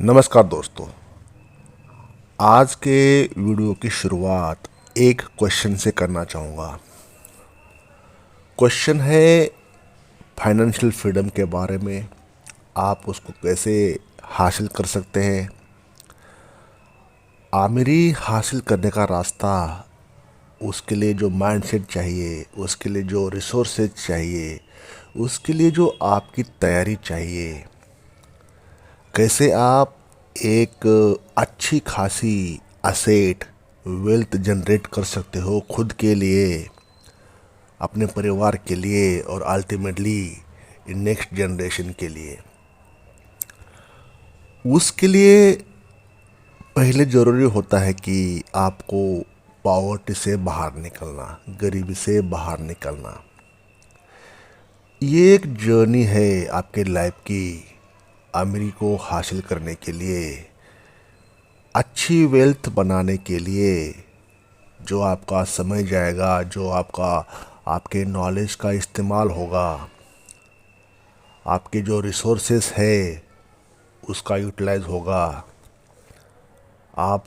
नमस्कार दोस्तों। आज के वीडियो की शुरुआत एक क्वेश्चन से करना चाहूँगा। क्वेश्चन है फाइनेंशियल फ्रीडम के बारे में। आप उसको कैसे हासिल कर सकते हैं। आमिरी हासिल करने का रास्ता, उसके लिए जो माइंडसेट चाहिए, उसके लिए जो रिसोर्सेज चाहिए, उसके लिए जो आपकी तैयारी चाहिए, कैसे आप एक अच्छी खासी असेट वेल्थ जनरेट कर सकते हो खुद के लिए, अपने परिवार के लिए और अल्टीमेटली नेक्स्ट जनरेशन के लिए। उसके लिए पहले ज़रूरी होता है कि आपको पॉवर्टी से बाहर निकलना, गरीबी से बाहर निकलना। ये एक जर्नी है आपके लाइफ की। अमीरी को हासिल करने के लिए, अच्छी वेल्थ बनाने के लिए जो आपका समय जाएगा, जो आपके नॉलेज का इस्तेमाल होगा, आपके जो रिसोर्सेस है उसका यूटिलाइज होगा। आप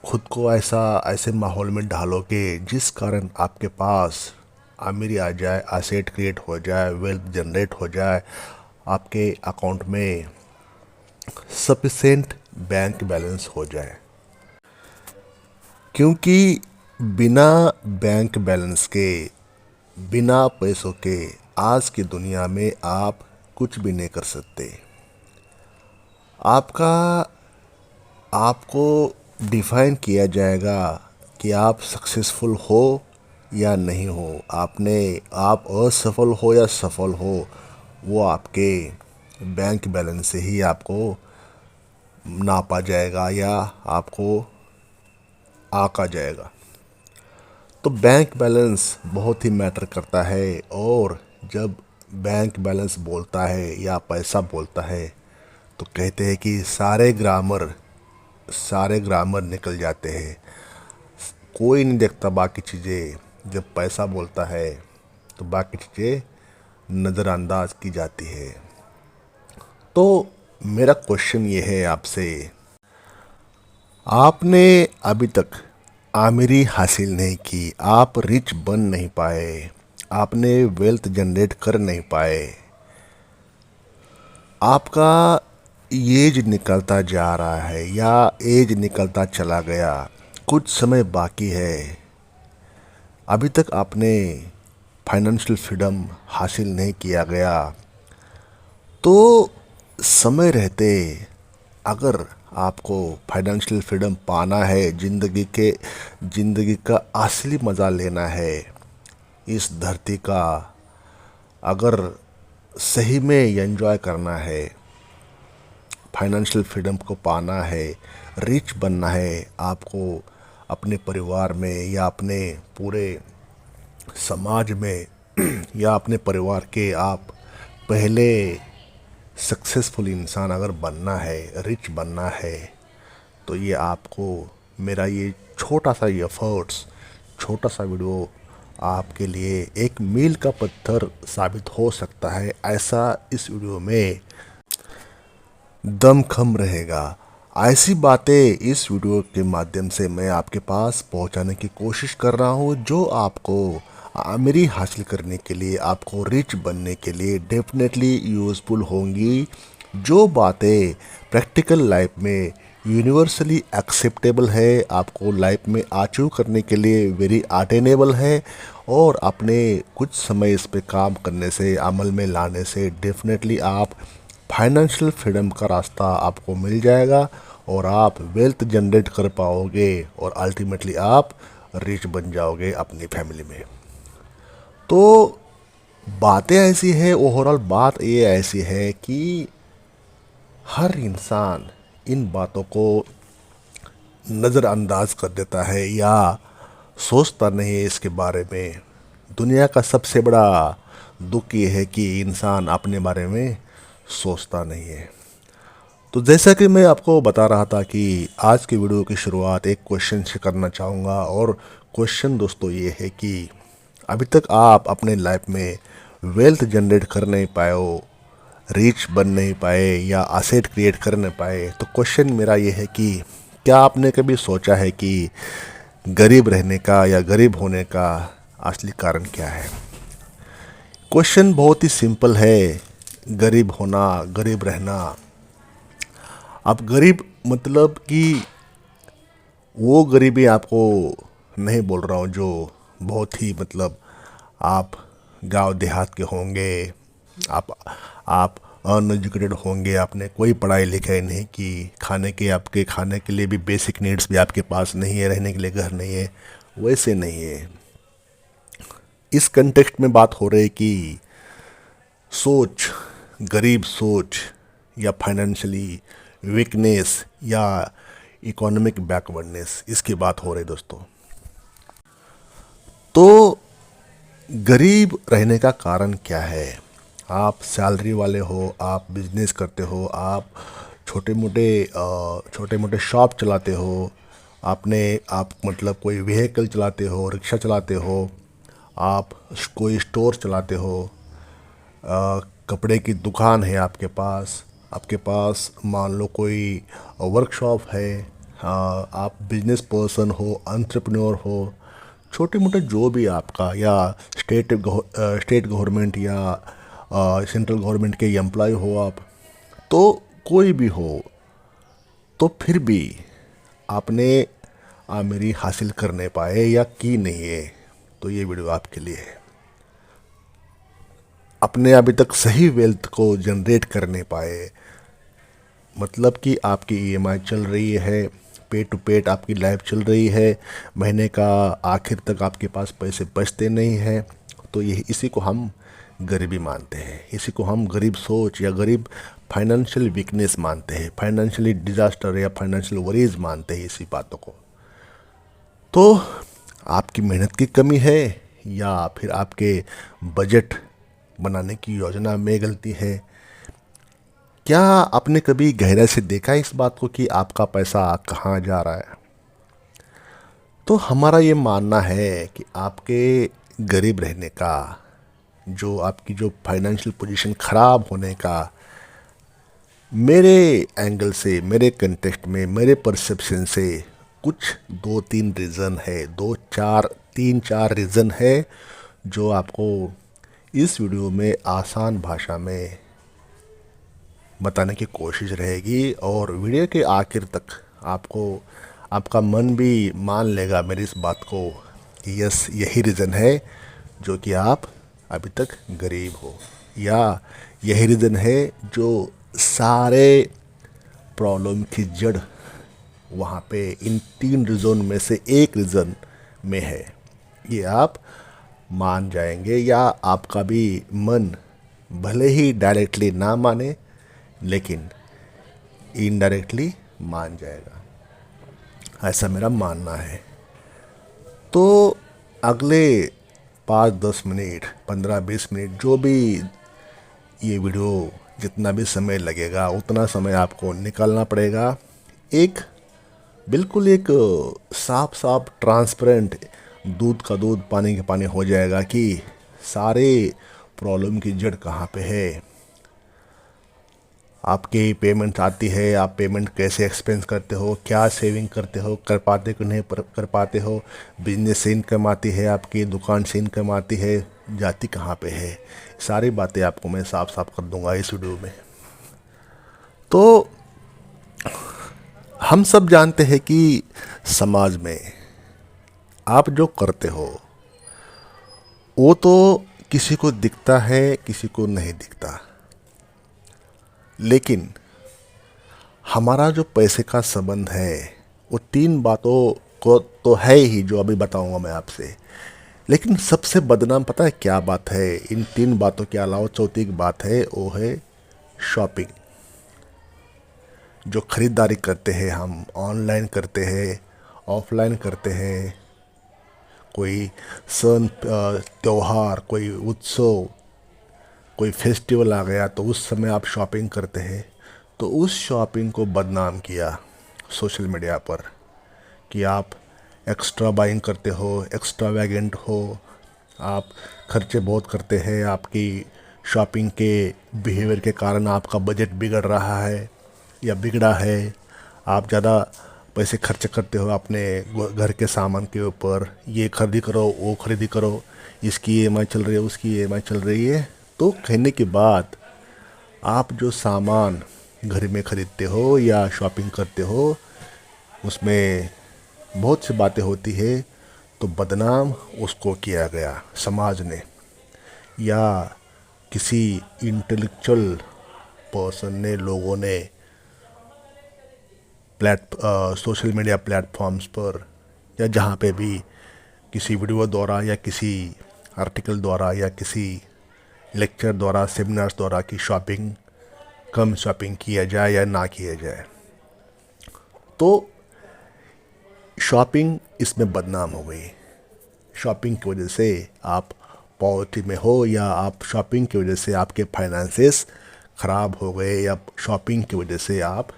खुद को ऐसे माहौल में ढालोगे जिस कारण आपके पास अमीरी आ जाए, एसेट क्रिएट हो जाए, वेल्थ जनरेट हो जाए, आपके अकाउंट में सफिशेंट बैंक बैलेंस हो जाए। क्योंकि बिना बैंक बैलेंस के, बिना पैसों के आज की दुनिया में आप कुछ भी नहीं कर सकते। आपका आपको डिफाइन किया जाएगा कि आप सक्सेसफुल हो या नहीं हो। आप असफल हो या सफल हो, वो आपके बैंक बैलेंस से ही आपको नापा जाएगा या आपको आका जाएगा। तो बैंक बैलेंस बहुत ही मैटर करता है। और जब बैंक बैलेंस बोलता है या पैसा बोलता है तो कहते हैं कि सारे ग्रामर निकल जाते हैं। कोई नहीं देखता बाकी चीज़ें। जब पैसा बोलता है तो बाकी चीज़ें नज़रअंदाज की जाती है। तो मेरा क्वेश्चन ये है आपसे, आपने अभी तक आमिरी हासिल नहीं की, आप रिच बन नहीं पाए, आपने वेल्थ जनरेट कर नहीं पाए, आपका एज निकलता जा रहा है या एज निकलता चला गया, कुछ समय बाकी है, अभी तक आपने फाइनेंशियल फ्रीडम हासिल नहीं किया गया, तो समय रहते अगर आपको फाइनेंशियल फ्रीडम पाना है, ज़िंदगी का असली मज़ा लेना है, इस धरती का अगर सही में एंजॉय करना है, फाइनेंशियल फ्रीडम को पाना है, रिच बनना है, आपको अपने परिवार में या अपने पूरे समाज में या अपने परिवार के आप पहले सक्सेसफुल इंसान अगर बनना है, रिच बनना है, तो ये आपको मेरा ये छोटा सा एफर्ट्स, छोटा सा वीडियो आपके लिए एक मील का पत्थर साबित हो सकता है। ऐसा इस वीडियो में दमखम रहेगा। ऐसी बातें इस वीडियो के माध्यम से मैं आपके पास पहुंचाने की कोशिश कर रहा हूं जो आपको आमिरी हासिल करने के लिए, आपको रिच बनने के लिए डेफिनेटली यूज़फुल होंगी। जो बातें प्रैक्टिकल लाइफ में यूनिवर्सली एक्सेप्टेबल है, आपको लाइफ में अचीव करने के लिए वेरी अटेनेबल है, और अपने कुछ समय इस पे काम करने से, अमल में लाने से डेफिनेटली आप फाइनेंशियल फ्रीडम का रास्ता आपको मिल जाएगा और आप वेल्थ जनरेट कर पाओगे और अल्टीमेटली आप रिच बन जाओगे अपनी फैमिली में। तो बातें ऐसी है, ओवरऑल बात ये ऐसी है कि हर इंसान इन बातों को नज़रअंदाज कर देता है या सोचता नहीं है इसके बारे में। दुनिया का सबसे बड़ा दुख ये है कि इंसान अपने बारे में सोचता नहीं है। तो जैसा कि मैं आपको बता रहा था कि आज की वीडियो की शुरुआत एक क्वेश्चन से करना चाहूँगा, और क्वेश्चन दोस्तों ये है कि अभी तक आप अपने लाइफ में वेल्थ जनरेट कर नहीं पाए हो, रिच बन नहीं पाए या असेट क्रिएट कर नहीं पाए, तो क्वेश्चन मेरा ये है कि क्या आपने कभी सोचा है कि गरीब रहने का या गरीब होने का असली कारण क्या है? क्वेश्चन बहुत ही सिंपल है। गरीब होना, गरीब रहना। अब गरीब मतलब कि वो गरीबी आपको नहीं बोल रहा हूँ जो बहुत ही मतलब आप गांव देहात के होंगे, आप अनएजुकेटेड होंगे, आपने कोई पढ़ाई लिखाई नहीं की, खाने के आपके खाने के लिए भी बेसिक नीड्स भी आपके पास नहीं है, रहने के लिए घर नहीं है, वैसे नहीं है। इस कंटेक्स्ट में बात हो रही है कि सोच, गरीब सोच या फाइनेंशियली वीकनेस या इकोनॉमिक बैकवर्डनेस, इसकी बात हो रही है दोस्तों। तो गरीब रहने का कारण क्या है? आप सैलरी वाले हो, आप बिजनेस करते हो, आप छोटे मोटे शॉप चलाते हो, आप मतलब कोई व्हीकल चलाते हो, रिक्शा चलाते हो, आप कोई स्टोर चलाते हो, कपड़े की दुकान है आपके पास मान लो कोई वर्कशॉप है, आप बिजनेस पर्सन हो, एंटरप्रेन्योर हो, छोटे मोटे जो भी आपका, या स्टेट गवर्नमेंट या सेंट्रल गवर्नमेंट के एम्प्लॉय हो आप, तो कोई भी हो, तो फिर भी आपने आमदनी हासिल कर नहीं पाए या की नहीं है, तो ये वीडियो आपके लिए है। अपने अभी तक सही वेल्थ को जनरेट कर नहीं पाए, मतलब कि आपकी ईएमआई चल रही है, पे टू पेड आपकी लाइफ चल रही है, महीने का आखिर तक आपके पास पैसे बचते नहीं हैं, तो ये इसी को हम गरीबी मानते हैं, इसी को हम गरीब सोच या गरीब फाइनेंशियल वीकनेस मानते हैं, फाइनेंशियली डिजास्टर या फाइनेंशियल वरीज मानते हैं इसी बातों को। तो आपकी मेहनत की कमी है या फिर आपके बजट बनाने की योजना में गलती है? क्या आपने कभी गहराई से देखा इस बात को कि आपका पैसा कहाँ जा रहा है? तो हमारा ये मानना है कि आपके गरीब रहने का, जो आपकी जो फाइनेंशियल पोजीशन ख़राब होने का, मेरे एंगल से, मेरे कंटेक्स्ट में, मेरे परसेप्शन से कुछ दो तीन रीज़न है, तीन चार रीज़न है जो आपको इस वीडियो में आसान भाषा में बताने की कोशिश रहेगी, और वीडियो के आखिर तक आपका मन भी मान लेगा मेरी इस बात को कि यस, यही रीज़न है जो कि आप अभी तक गरीब हो, या यही रीज़न है जो सारे प्रॉब्लम की जड़ वहाँ पे इन तीन रीज़न में से एक रीज़न में है। ये आप मान जाएंगे, या आपका भी मन भले ही डायरेक्टली ना माने लेकिन इनडायरेक्टली मान जाएगा, ऐसा मेरा मानना है। तो अगले 5-10 मिनट, 15-20 मिनट, जो भी ये वीडियो, जितना भी समय लगेगा उतना समय आपको निकालना पड़ेगा। एक बिल्कुल एक साफ साफ ट्रांसपेरेंट, दूध का दूध पानी का पानी हो जाएगा कि सारे प्रॉब्लम की जड़ कहाँ पे है। आपकी पेमेंट आती है, आप पेमेंट कैसे एक्सपेंस करते हो, क्या सेविंग करते हो, कर पाते कि नहीं कर पाते हो, बिजनेस से इनकम आती है, आपकी दुकान से इनकम आती है, जाती कहाँ पे है, सारी बातें आपको मैं साफ साफ कर दूंगा इस वीडियो में। तो हम सब जानते हैं कि समाज में आप जो करते हो वो तो किसी को दिखता है, किसी को नहीं दिखता, लेकिन हमारा जो पैसे का संबंध है वो तीन बातों को तो है ही जो अभी बताऊंगा मैं आपसे। लेकिन सबसे बदनाम पता है क्या बात है? इन तीन बातों के अलावा चौथी एक बात है, वो है शॉपिंग। जो खरीदारी करते हैं हम, ऑनलाइन करते हैं, ऑफलाइन करते हैं, कोई त्योहार, कोई उत्सव, कोई फेस्टिवल आ गया तो उस समय आप शॉपिंग करते हैं, तो उस शॉपिंग को बदनाम किया सोशल मीडिया पर कि आप एक्स्ट्रा बाइंग करते हो, एक्स्ट्रा वैगेंट हो, आप खर्चे बहुत करते हैं, आपकी शॉपिंग के बिहेवियर के कारण आपका बजट बिगड़ रहा है या बिगड़ा है, आप ज़्यादा पैसे खर्च करते हो अपने घर के सामान के ऊपर, ये खरीदी करो वो खरीदी करो, इसकी ईएमआई चल रही है उसकी ईएमआई चल रही है, तो कहने के बाद आप जो सामान घर में खरीदते हो या शॉपिंग करते हो उसमें बहुत सी बातें होती है, तो बदनाम उसको किया गया समाज ने या किसी इंटेलेक्चुअल पर्सन ने, लोगों ने सोशल मीडिया प्लेटफॉर्म्स पर या जहाँ पे भी किसी वीडियो द्वारा या किसी आर्टिकल द्वारा या किसी लेक्चर द्वारा सेमिनार्स द्वारा कि कम शॉपिंग किया जाए या ना किया जाए, तो शॉपिंग इसमें बदनाम हो गई। शॉपिंग की वजह से आप पॉवर्टी में हो या आप शॉपिंग की वजह से आपके फाइनेंसेस ख़राब हो गए या शॉपिंग की वजह से आप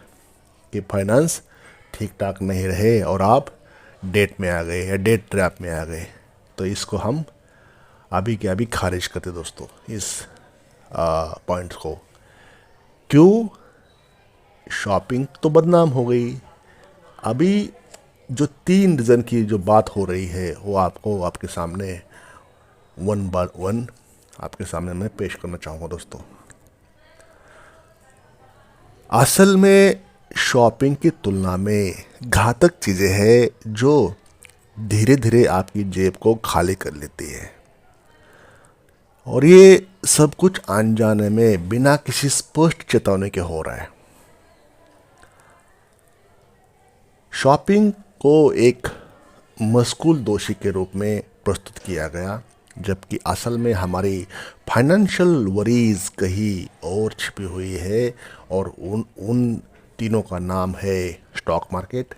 के फाइनेंस ठीक ठाक नहीं रहे और आप डेट में आ गए या डेट ट्रैप में आ गए, तो इसको हम अभी के अभी खारिज करते दोस्तों, इस पॉइंट्स को। क्यों? शॉपिंग तो बदनाम हो गई। अभी जो 3 रीज़न की जो बात हो रही है वो आपको आपके सामने वन बाय वन आपके सामने मैं पेश करना चाहूँगा दोस्तों। असल में शॉपिंग की तुलना में घातक चीज़ें हैं जो धीरे धीरे आपकी जेब को खाली कर लेती है, और ये सब कुछ अनजाने में बिना किसी स्पष्ट चेतावनी के हो रहा है। शॉपिंग को एक मस्कुल दोषी के रूप में प्रस्तुत किया गया, जबकि असल में हमारी फाइनेंशियल वरीज कहीं और छिपी हुई है, और उन तीनों का नाम है स्टॉक मार्केट,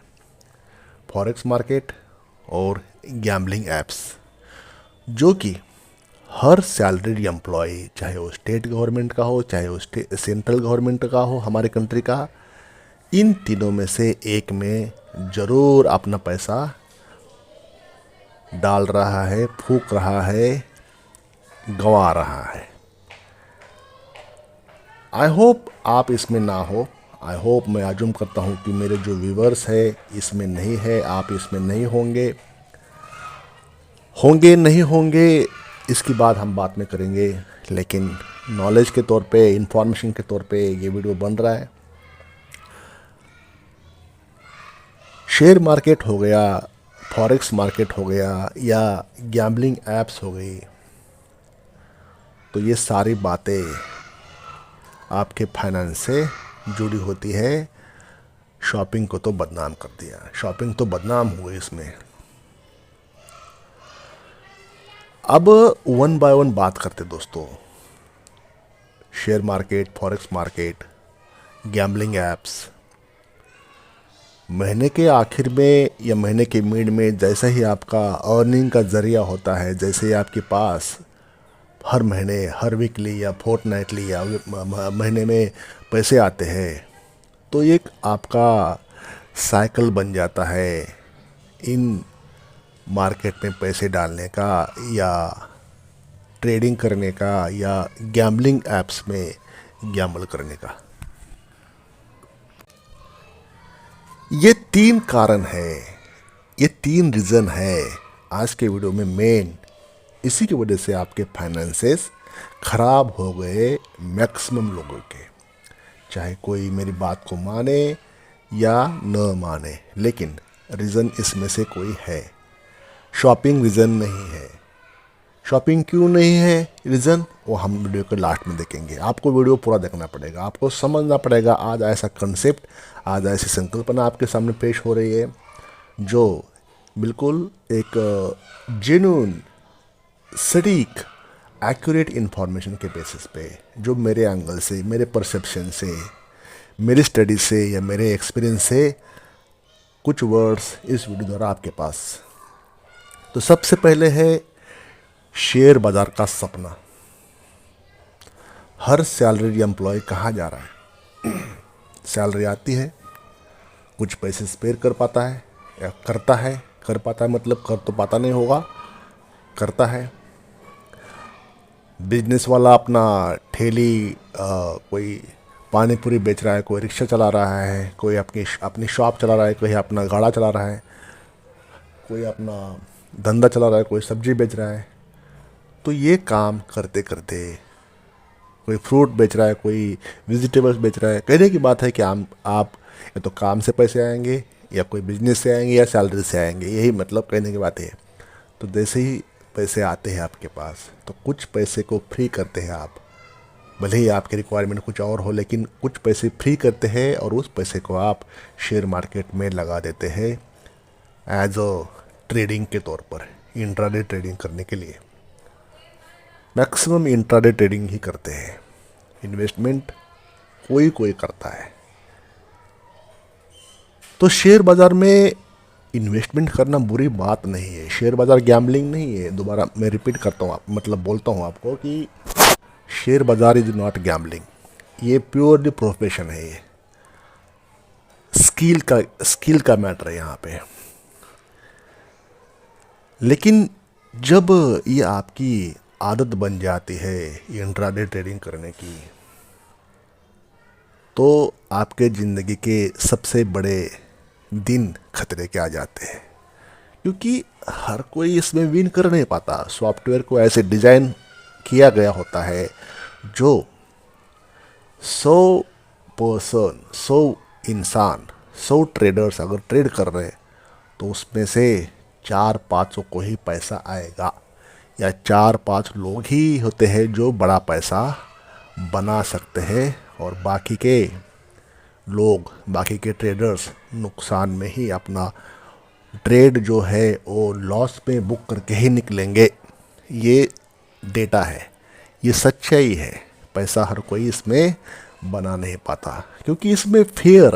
फॉरेक्स मार्केट और गैम्बलिंग एप्स, जो कि हर सैलरीड एम्प्लॉय, चाहे वो स्टेट गवर्नमेंट का हो चाहे वो सेंट्रल गवर्नमेंट का हो हमारे कंट्री का, इन तीनों में से एक में ज़रूर अपना पैसा डाल रहा है, फूंक रहा है, गंवा रहा है। आई होप आप इसमें ना हो। आई होप, मैं आजुम करता हूँ कि मेरे जो व्यूवर्स है इसमें नहीं है, आप इसमें नहीं होंगे नहीं होंगे इसकी बात हम बाद में करेंगे, लेकिन नॉलेज के तौर पे, इंफॉर्मेशन के तौर पे ये वीडियो बन रहा है। शेयर मार्केट हो गया, फॉरेक्स मार्केट हो गया या गैम्बलिंग एप्स हो गई, तो ये सारी बातें आपके फाइनेंस से जुड़ी होती है। शॉपिंग को तो बदनाम कर दिया, शॉपिंग तो बदनाम हुई इसमें। अब वन बाय वन बात करते दोस्तों। Share market, forex market, gambling apps, महीने के आखिर में या महीने के मिड में जैसे ही आपका अर्निंग का ज़रिया होता है, जैसे ही आपके पास हर महीने, हर वीकली या फोर्टनाइटली या महीने में पैसे आते हैं, तो एक आपका साइकिल बन जाता है इन मार्केट में पैसे डालने का या ट्रेडिंग करने का या गैम्बलिंग एप्स में गैम्बल करने का। ये 3 कारण है, ये 3 रीज़न है आज के वीडियो में मेन। इसी की वजह से आपके फाइनेंसेस ख़राब हो गए मैक्सिमम लोगों के, चाहे कोई मेरी बात को माने या न माने, लेकिन रीज़न इसमें से कोई है। शॉपिंग रीज़न नहीं है। शॉपिंग क्यों नहीं है रीज़न, वो हम वीडियो के लास्ट में देखेंगे। आपको वीडियो पूरा देखना पड़ेगा, आपको समझना पड़ेगा। आज ऐसा कंसेप्ट, आज ऐसी संकल्पना आपके सामने पेश हो रही है जो बिल्कुल एक जेन्युइन, सटीक, एक्यूरेट इन्फॉर्मेशन के बेसिस पे, जो मेरे एंगल से, मेरे परसेप्शन से, मेरी स्टडी से या मेरे एक्सपीरियंस से कुछ वर्ड्स इस वीडियो द्वारा आपके पास। तो सबसे पहले है शेयर बाजार का सपना। हर सैलरी एम्प्लॉय कहाँ जा रहा है? सैलरी आती है, कुछ पैसे स्पेयर कर पाता है या करता है, कर पाता है मतलब कर तो पाता नहीं होगा, करता है। बिजनेस वाला अपना ठेली कोई पानी पूरी बेच रहा है, कोई रिक्शा चला रहा है, कोई अपनी अपनी शॉप चला रहा है, कोई अपना गाड़ा चला रहा है, कोई अपना धंधा चला रहा है, कोई सब्जी बेच रहा है। तो ये काम करते करते कोई फ्रूट बेच रहा है, कोई वेजिटेबल्स बेच रहा है। कहने की बात है कि आप या तो काम से पैसे आएंगे, या कोई बिजनेस से आएंगे, या सैलरी से आएंगे। यही मतलब कहने की बात है। तो जैसे ही पैसे आते हैं आपके पास, तो कुछ पैसे को फ्री करते हैं आप। भले ही आपकी रिक्वायरमेंट कुछ और हो, लेकिन कुछ पैसे फ्री करते हैं और उस पैसे को आप शेयर मार्केट में लगा देते हैं एज अ ट्रेडिंग के तौर पर, इंट्राडे ट्रेडिंग करने के लिए। मैक्सिमम इंट्राडे ट्रेडिंग ही करते हैं। इन्वेस्टमेंट कोई कोई करता है। तो शेयर बाज़ार में इन्वेस्टमेंट करना बुरी बात नहीं है। शेयर बाज़ार गैम्बलिंग नहीं है। दोबारा मैं रिपीट करता हूँ, मतलब बोलता हूँ आपको कि शेयर बाज़ार इज़ नॉट गैम्बलिंग। ये प्योरली प्रोफेशन है। ये स्किल का मैटर है यहाँ पे। लेकिन जब ये आपकी आदत बन जाती है इंट्राडे ट्रेडिंग करने की, तो आपके ज़िंदगी के सबसे बड़े दिन खतरे के आ जाते हैं। क्योंकि हर कोई इसमें विन कर नहीं पाता। सॉफ्टवेयर को ऐसे डिज़ाइन किया गया होता है जो 100 पर्सन, 100 इंसान, 100 ट्रेडर्स अगर ट्रेड कर रहे हैं, तो उसमें से 4-5 को ही पैसा आएगा, या 4-5 लोग ही होते हैं जो बड़ा पैसा बना सकते हैं, और बाकी के लोग, बाकी के ट्रेडर्स नुकसान में ही अपना ट्रेड जो है वो लॉस में बुक करके ही निकलेंगे। ये डेटा है, ये सच्चाई है। पैसा हर कोई इसमें बना नहीं पाता, क्योंकि इसमें फियर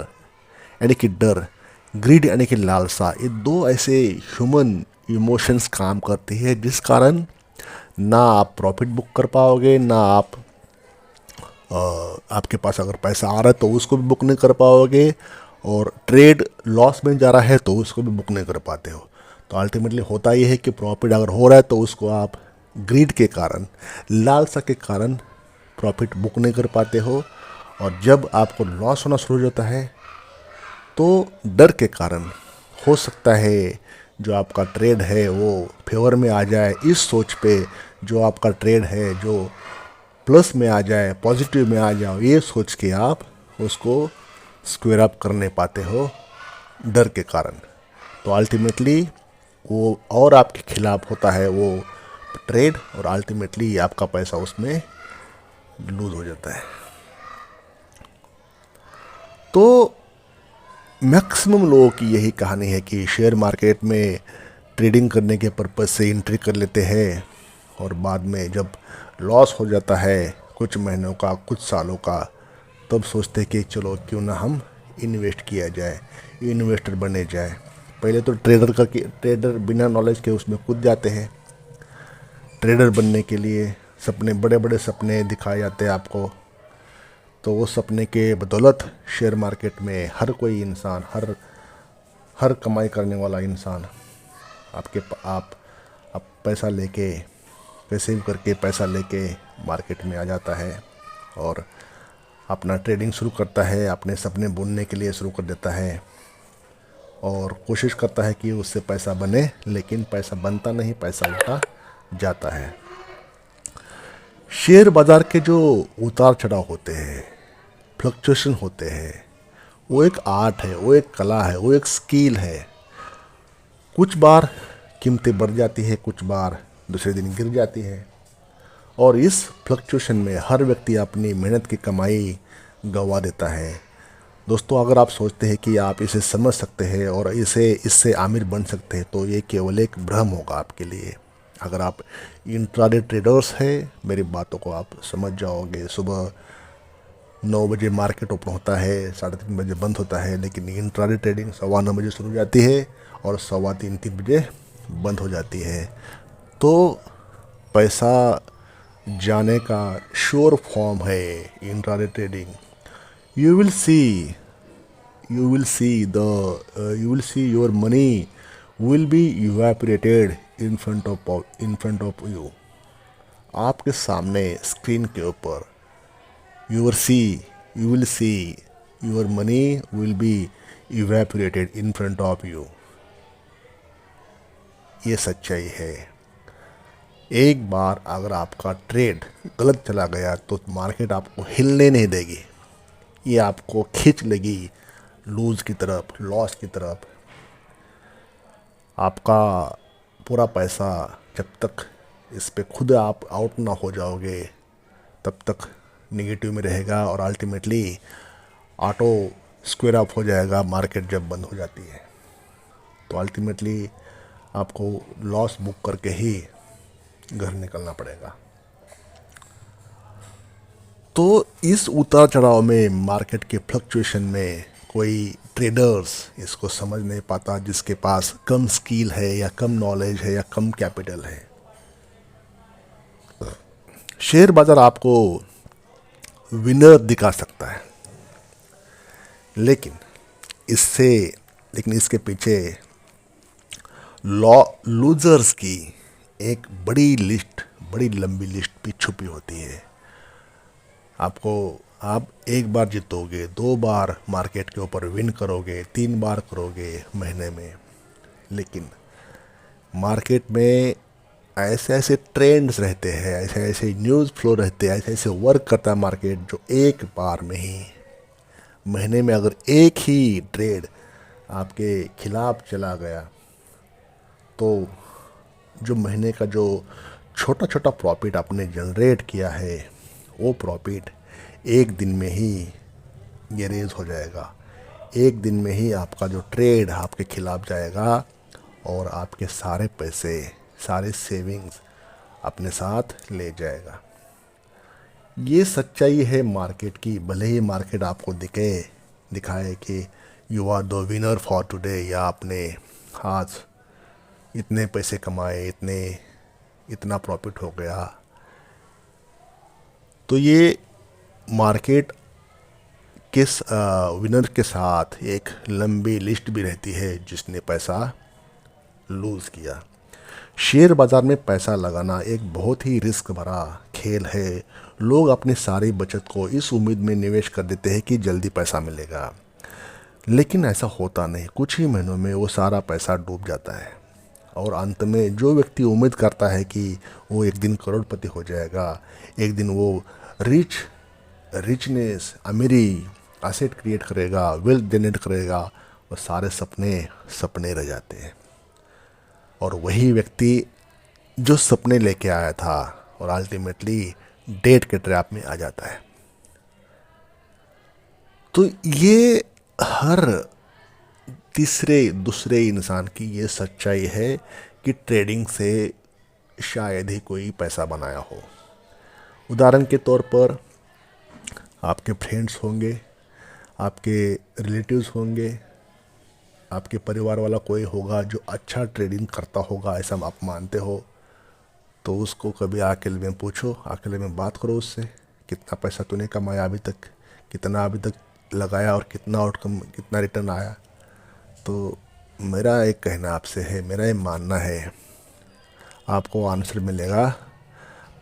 यानी कि डर, ग्रीड यानी कि लालसा, ये दो ऐसे ह्यूमन इमोशंस काम करती है, जिस कारण ना आप प्रॉफिट बुक कर पाओगे, ना आपके पास अगर पैसा आ रहा है तो उसको भी बुक नहीं कर पाओगे, और ट्रेड लॉस में जा रहा है तो उसको भी बुक नहीं कर पाते हो। तो अल्टीमेटली होता ये है कि प्रॉफिट अगर हो रहा है तो उसको आप ग्रीड के कारण, लालसा के कारण प्रॉफिट बुक नहीं कर पाते हो, और जब आपको लॉस होना शुरू हो जाता है तो डर के कारण हो सकता है जो आपका ट्रेड है वो फेवर में आ जाए, इस सोच पे जो आपका ट्रेड है जो प्लस में आ जाए, पॉजिटिव में आ जाओ, ये सोच के आप उसको स्क्वेयर अप कर नहीं पाते हो डर के कारण। तो अल्टीमेटली वो और आपके खिलाफ होता है वो ट्रेड, और अल्टीमेटली आपका पैसा उसमें लूज हो जाता है। तो मैक्सिमम लोगों की यही कहानी है कि शेयर मार्केट में ट्रेडिंग करने के पर्पज़ से एंट्री कर लेते हैं, और बाद में जब लॉस हो जाता है कुछ महीनों का, कुछ सालों का, तब सोचते हैं कि चलो क्यों ना हम इन्वेस्ट किया जाए, इन्वेस्टर बने जाए। पहले तो ट्रेडर बिना नॉलेज के उसमें कूद जाते हैं। ट्रेडर बनने के लिए सपने, बड़े बड़े सपने दिखाए जाते हैं आपको। तो वो सपने के बदौलत शेयर मार्केट में हर कोई इंसान, हर कमाई करने वाला इंसान आप पैसा लेके, पैसे करके पैसा लेके मार्केट में आ जाता है और अपना ट्रेडिंग शुरू करता है, अपने सपने बुनने के लिए शुरू कर देता है, और कोशिश करता है कि उससे पैसा बने, लेकिन पैसा बनता नहीं, पैसा उल्टा जाता है। शेयर बाज़ार के जो उतार चढ़ाव होते हैं, फ्लक्चुएशन होते हैं, वो एक आर्ट है, वो एक कला है, वो एक स्किल है। कुछ बार कीमतें बढ़ जाती है, कुछ बार दूसरे दिन गिर जाती है, और इस फ्लक्चुएशन में हर व्यक्ति अपनी मेहनत की कमाई गंवा देता है। दोस्तों, अगर आप सोचते हैं कि आप इसे समझ सकते हैं और इससे आमिर बन सकते हैं, तो ये केवल एक भ्रम होगा आपके लिए। अगर आप इंट्राडे ट्रेडर्स हैं, मेरी बातों को आप समझ जाओगे। सुबह 9 बजे मार्केट ओपन होता है, 3:30 बजे बंद होता है, लेकिन इंट्राडे ट्रेडिंग 9:15 बजे शुरू हो जाती है और 3:15 बजे बंद हो जाती है। तो पैसा जाने का श्योर फॉर्म है intraday trading. you will see you will see your money will be evaporated in front of you। आपके सामने स्क्रीन के ऊपर you will see your money will be evaporated in front of you. ये सच्चाई है। एक बार अगर आपका ट्रेड गलत चला गया तो मार्केट आपको हिलने नहीं देगी, ये आपको खींच लेगी लूज की तरफ, लॉस की तरफ। आपका पूरा पैसा जब तक इस पे खुद आप आउट ना हो जाओगे तब तक नेगेटिव में रहेगा, और अल्टीमेटली ऑटो स्क्वायर अप हो जाएगा मार्केट जब बंद हो जाती है। तो अल्टीमेटली आपको लॉस बुक करके ही घर निकलना पड़ेगा। तो इस उतार चढ़ाव में, मार्केट के फ्लक्चुएशन में, कोई ट्रेडर्स इसको समझ नहीं पाता जिसके पास कम स्किल है या कम नॉलेज है या कम कैपिटल है। शेयर बाजार आपको विनर दिखा सकता है, लेकिन इससे लेकिन इसके पीछे लूजर्स की एक बड़ी लिस्ट, बड़ी लंबी लिस्ट भी छुपी होती है। आप एक बार जीतोगे, 2 बार मार्केट के ऊपर विन करोगे, 3 बार करोगे महीने में, लेकिन मार्केट में ऐसे ऐसे ट्रेंड्स रहते हैं, ऐसे ऐसे न्यूज़ फ्लो रहते हैं, ऐसे ऐसे वर्क करता है मार्केट, जो एक बार में ही, महीने में अगर एक ही ट्रेड आपके खिलाफ चला गया तो जो महीने का जो छोटा छोटा प्रॉफिट आपने जनरेट किया है, वो प्रॉफिट एक दिन में ही गेरेज हो जाएगा। एक दिन में ही आपका जो ट्रेड आपके खिलाफ जाएगा और आपके सारे पैसे, सारे सेविंग्स अपने साथ ले जाएगा। ये सच्चाई है मार्केट की। भले ही मार्केट आपको दिखाए कि you are the winner for today, या आपने आज इतने पैसे कमाए, इतना प्रॉफिट हो गया, तो ये मार्केट किस विनर के साथ एक लंबी लिस्ट भी रहती है जिसने पैसा लूज़ किया। शेयर बाज़ार में पैसा लगाना एक बहुत ही रिस्क भरा खेल है। लोग अपनी सारी बचत को इस उम्मीद में निवेश कर देते हैं कि जल्दी पैसा मिलेगा, लेकिन ऐसा होता नहीं। कुछ ही महीनों में वो सारा पैसा डूब जाता है, और अंत में जो व्यक्ति उम्मीद करता है कि वो एक दिन करोड़पति हो जाएगा, एक दिन वो रिचनेस, अमीरी, एसेट क्रिएट करेगा, वेल्थ जनरेट करेगा, और सारे सपने रह जाते हैं। और वही व्यक्ति जो सपने लेके आया था और अल्टीमेटली डेट के ट्रैप में आ जाता है। तो ये हर तीसरे दूसरे इंसान की ये सच्चाई है कि ट्रेडिंग से शायद ही कोई पैसा बनाया हो। उदाहरण के तौर पर आपके फ्रेंड्स होंगे, आपके रिलेटिव्स होंगे, आपके परिवार वाला कोई होगा जो अच्छा ट्रेडिंग करता होगा, ऐसा आप मानते हो, तो उसको कभी अकेले में पूछो, अकेले में बात करो उससे, कितना पैसा तूने कमाया अभी तक, कितना अभी तक लगाया और कितना आउटकम, कितना रिटर्न आया। तो मेरा एक कहना आपसे है, मेरा ये मानना है, आपको आंसर मिलेगा,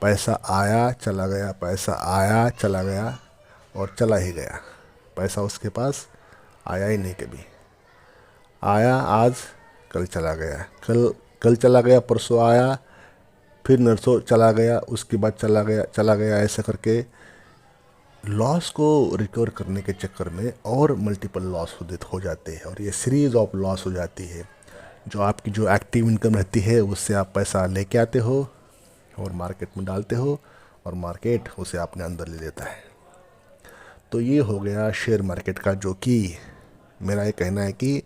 पैसा आया चला गया, पैसा आया चला गया और चला ही गया। पैसा उसके पास आया ही नहीं कभी। आया आज, कल चला गया, कल चला गया, परसों आया, फिर नरसों चला गया, उसके बाद चला गया, ऐसे करके लॉस को रिकवर करने के चक्कर में और मल्टीपल लॉस हो जाते हैं, और ये सीरीज ऑफ लॉस हो जाती है। जो आपकी जो एक्टिव इनकम रहती है उससे आप पैसा लेके आते हो और मार्केट में डालते हो, और मार्केट उसे अपने अंदर ले लेता है। तो ये हो गया शेयर मार्केट का, जो कि मेरा ये कहना है कि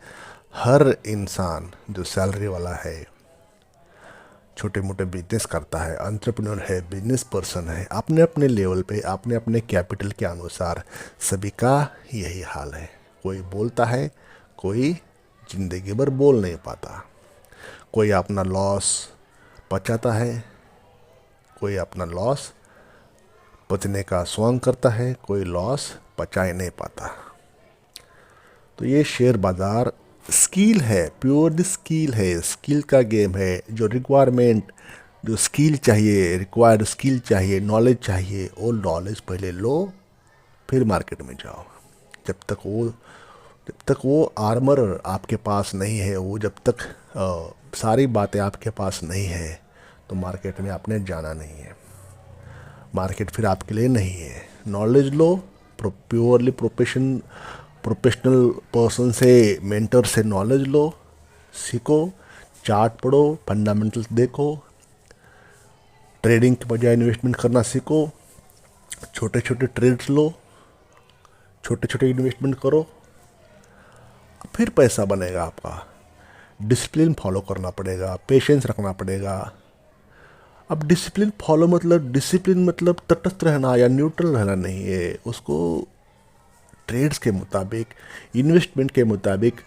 हर इंसान जो सैलरी वाला है, छोटे मोटे बिजनेस करता है, एंटरप्रेन्योर है, बिजनेस पर्सन है, अपने अपने लेवल पे, अपने अपने कैपिटल के अनुसार सभी का यही हाल है। कोई बोलता है, कोई ज़िंदगी भर बोल नहीं पाता। कोई अपना लॉस पचाता है, कोई अपना लॉस पचने का स्वांग करता है, कोई लॉस पचा ही नहीं पाता। तो ये शेयर बाज़ार स्किल है, प्योर स्किल है, स्किल का गेम है, जो रिक्वायरमेंट जो स्किल चाहिए, रिक्वायर्ड स्किल चाहिए, नॉलेज चाहिए, वो नॉलेज पहले लो, फिर मार्केट में जाओ। जब तक वो जब तक वो आर्मर आपके पास नहीं है, वो जब तक सारी बातें आपके पास नहीं है, तो मार्केट में आपने जाना नहीं है। मार्केट फिर आपके लिए नहीं है। नॉलेज लो, प्योरली प्रोफेशनल पर्सन से, मेंटर से नॉलेज लो, सीखो, चार्ट पढ़ो, फंडामेंटल्स देखो, ट्रेडिंग के बजाय इन्वेस्टमेंट करना सीखो, छोटे छोटे ट्रेड्स लो, छोटे छोटे इन्वेस्टमेंट करो, फिर पैसा बनेगा आपका। डिसिप्लिन फॉलो करना पड़ेगा, पेशेंस रखना पड़ेगा। अब डिसिप्लिन फॉलो मतलब, डिसिप्लिन मतलब तटस्थ रहना या न्यूट्रल रहना नहीं है, उसको ट्रेड्स के मुताबिक, इन्वेस्टमेंट के मुताबिक,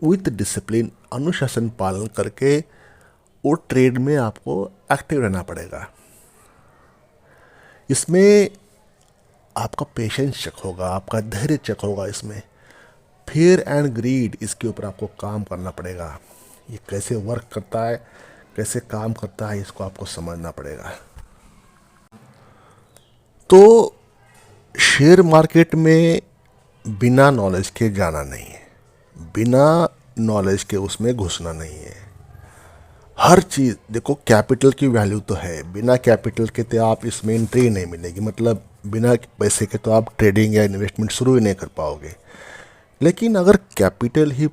विथ डिसिप्लिन, अनुशासन पालन करके वो ट्रेड में आपको एक्टिव रहना पड़ेगा। इसमें आपका पेशेंस चेक होगा, आपका धैर्य चेक होगा। इसमें फियर एंड ग्रीड, इसके ऊपर आपको काम करना पड़ेगा। ये कैसे वर्क करता है, कैसे काम करता है, इसको आपको समझना पड़ेगा। तो शेयर मार्केट में बिना नॉलेज के जाना नहीं है, बिना नॉलेज के उसमें घुसना नहीं है। हर चीज़ देखो, कैपिटल की वैल्यू तो है, बिना कैपिटल के तो आप इसमें एंट्री नहीं मिलेगी। मतलब बिना पैसे के तो आप ट्रेडिंग या इन्वेस्टमेंट शुरू ही नहीं कर पाओगे। लेकिन अगर कैपिटल ही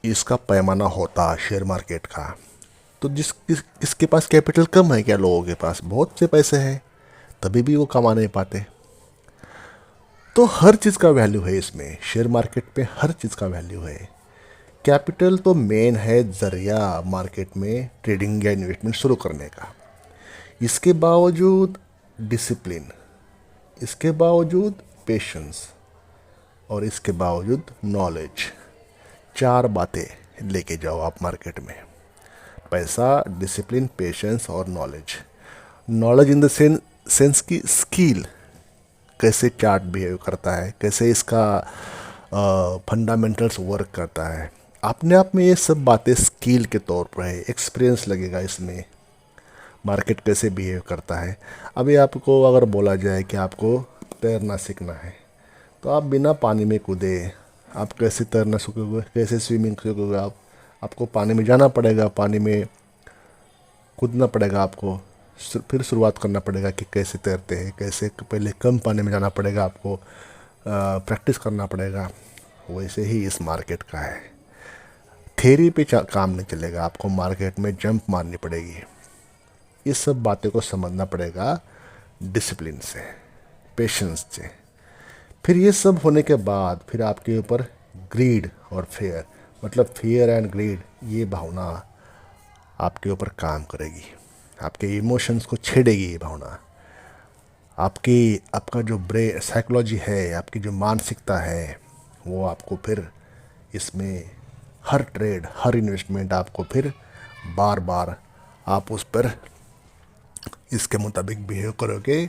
इसका पैमाना होता शेयर मार्केट का, तो किसके पास कैपिटल कम है क्या? लोगों के पास बहुत से पैसे हैं, तभी भी वो कमा नहीं पाते। तो हर चीज़ का वैल्यू है इसमें, शेयर मार्केट पे हर चीज़ का वैल्यू है। कैपिटल तो मेन है जरिया मार्केट में ट्रेडिंग या इन्वेस्टमेंट शुरू करने का। इसके बावजूद डिसिप्लिन, इसके बावजूद पेशेंस और इसके बावजूद नॉलेज, चार बातें लेके जाओ आप मार्केट में। पैसा, डिसिप्लिन, पेशेंस और knowledge. Knowledge in the sense की स्किल, कैसे चार्ट बिहेव करता है, कैसे इसका फंडामेंटल्स वर्क करता है। अपने आप में ये सब बातें स्किल के तौर पर है, एक्सपीरियंस लगेगा इसमें, मार्केट कैसे बिहेव करता है। अभी आपको अगर बोला जाए कि आपको तैरना सीखना है, तो आप बिना पानी में कूदे आप कैसे तैरना सीखोगे, कैसे स्विमिंग सीखोगे? आपको पानी में जाना पड़ेगा, पानी में कूदना पड़ेगा आपको, फिर शुरुआत करना पड़ेगा कि कैसे तैरते हैं, कैसे पहले कम पानी में जाना पड़ेगा आपको, प्रैक्टिस करना पड़ेगा। वैसे ही इस मार्केट का है, थ्योरी पे काम नहीं चलेगा, आपको मार्केट में जंप मारनी पड़ेगी। ये सब बातें को समझना पड़ेगा डिसिप्लिन से, पेशेंस से। फिर ये सब होने के बाद फिर आपके ऊपर ग्रीड और फेयर, मतलब फियर एंड ग्रीड, ये भावना आपके ऊपर काम करेगी, आपके इमोशंस को छेड़ेगी ये भावना। आपका जो ब्रेन साइकोलॉजी है, आपकी जो मानसिकता है, वो आपको फिर इसमें हर ट्रेड, हर इन्वेस्टमेंट आपको फिर बार बार आप उस पर इसके मुताबिक बिहेव करोगे,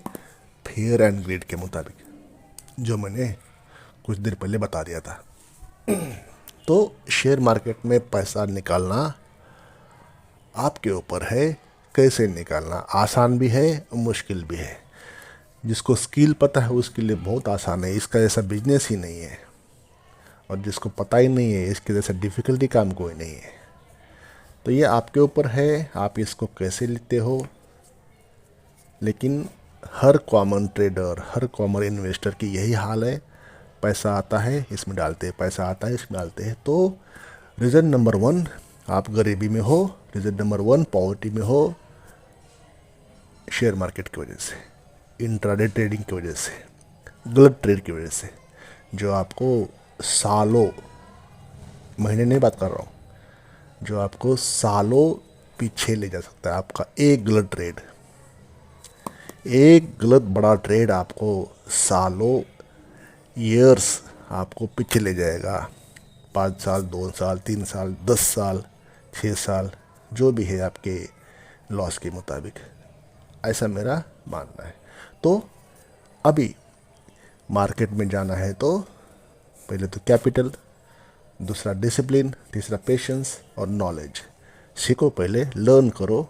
फियर एंड ग्रीड के मुताबिक, जो मैंने कुछ देर पहले बता दिया था। तो शेयर मार्केट में पैसा निकालना आपके ऊपर है, कैसे निकालना। आसान भी है, मुश्किल भी है। जिसको स्किल पता है उसके लिए बहुत आसान है, इसका ऐसा बिजनेस ही नहीं है। और जिसको पता ही नहीं है, इसके जैसा डिफ़िकल्टी काम कोई नहीं है। तो ये आपके ऊपर है, आप इसको कैसे लेते हो। लेकिन हर कॉमन ट्रेडर, हर कॉमन इन्वेस्टर की यही हाल है, पैसा आता है इसमें डालते हैं, पैसा आता है इसमें डालते हैं। तो रीज़न नंबर 1, आप गरीबी में हो। रीज़न नंबर 1, पॉवर्टी में हो, शेयर मार्केट की वजह से, इंट्राडे ट्रेडिंग की वजह से, गलत ट्रेड की वजह से, जो आपको सालों, महीने नहीं बात कर रहा हूँ, जो आपको सालों पीछे ले जा सकता है। आपका एक गलत ट्रेड, एक गलत बड़ा ट्रेड आपको सालों, ईयर्स आपको पीछे ले जाएगा। 5 साल, 2 साल, 3 साल, 10 साल, 6 साल, जो भी है आपके लॉस के मुताबिक, ऐसा मेरा मानना है। तो अभी मार्केट में जाना है तो पहले तो कैपिटल, दूसरा डिसिप्लिन, तीसरा पेशेंस और नॉलेज। सीखो, पहले लर्न करो,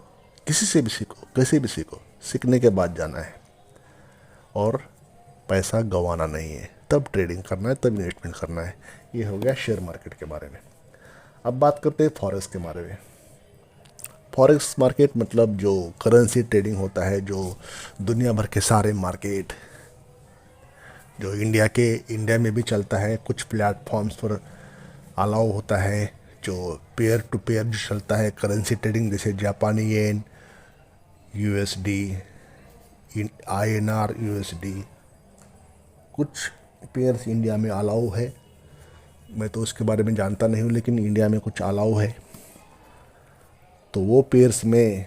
किसी से भी सीखो, कैसे भी सीखो, सीखने के बाद जाना है और पैसा गंवाना नहीं है, तब ट्रेडिंग करना है, तब इन्वेस्टमेंट करना है। ये हो गया शेयर मार्केट के बारे में। अब बात करते हैं फॉरेक्स के बारे में। फॉरेक्स मार्केट मतलब जो करेंसी ट्रेडिंग होता है, जो दुनिया भर के सारे मार्केट जो इंडिया में भी चलता है, कुछ प्लेटफॉर्म्स पर अलाउ होता है, जो पेयर टू पेयर जो चलता है करेंसी ट्रेडिंग, जैसे जापानी येन, यूएसडी, आईएनआर यूएसडी, कुछ पेयर्स इंडिया में अलाउ है। मैं तो उसके बारे में जानता नहीं हूँ, लेकिन इंडिया में कुछ अलाउ है। तो वो पेयर्स में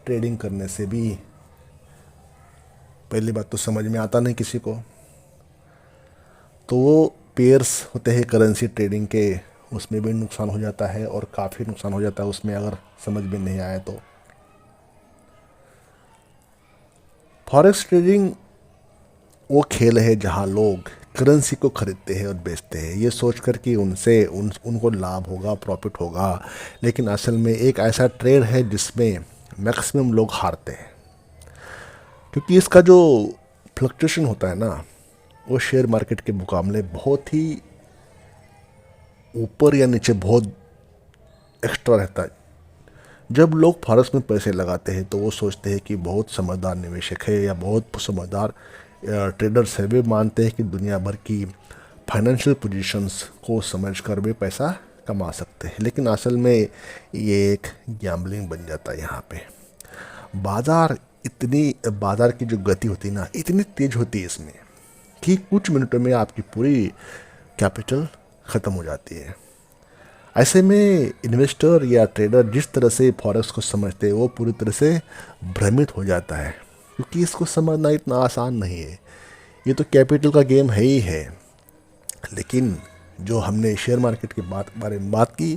ट्रेडिंग करने से भी पहली बात तो समझ में आता नहीं किसी को। तो वो पेयर्स होते हैं करेंसी ट्रेडिंग के, उसमें भी नुकसान हो जाता है और काफ़ी नुकसान हो जाता है उसमें, अगर समझ में नहीं आए तो। फॉरेक्स ट्रेडिंग वो खेल है जहां लोग करेंसी को खरीदते हैं और बेचते हैं, ये सोचकर कि उनको लाभ होगा, प्रॉफिट होगा। लेकिन असल में एक ऐसा ट्रेड है जिसमें मैक्सिमम लोग हारते हैं, क्योंकि इसका जो फ्लक्चुएशन होता है ना, वो शेयर मार्केट के मुकाबले बहुत ही ऊपर या नीचे बहुत एक्स्ट्रा रहता है। जब लोग फॉरेक्स में पैसे लगाते हैं तो वो सोचते हैं कि बहुत समझदार निवेशक है या बहुत समझदार ट्रेडर्स है, वे मानते हैं कि दुनिया भर की फाइनेंशियल पोजीशंस को समझकर वे पैसा कमा सकते हैं। लेकिन असल में ये एक गैम्बलिंग बन जाता है। यहाँ पे बाज़ार की जो गति होती है ना, इतनी तेज होती है इसमें कि कुछ मिनटों में आपकी पूरी कैपिटल ख़त्म हो जाती है। ऐसे में इन्वेस्टर या ट्रेडर जिस तरह से फॉरेक्स को समझते हैं वो पूरी तरह से भ्रमित हो जाता है, क्योंकि इसको समझना इतना आसान नहीं है। ये तो कैपिटल का गेम है ही है। लेकिन जो हमने शेयर मार्केट के बारे में बात की,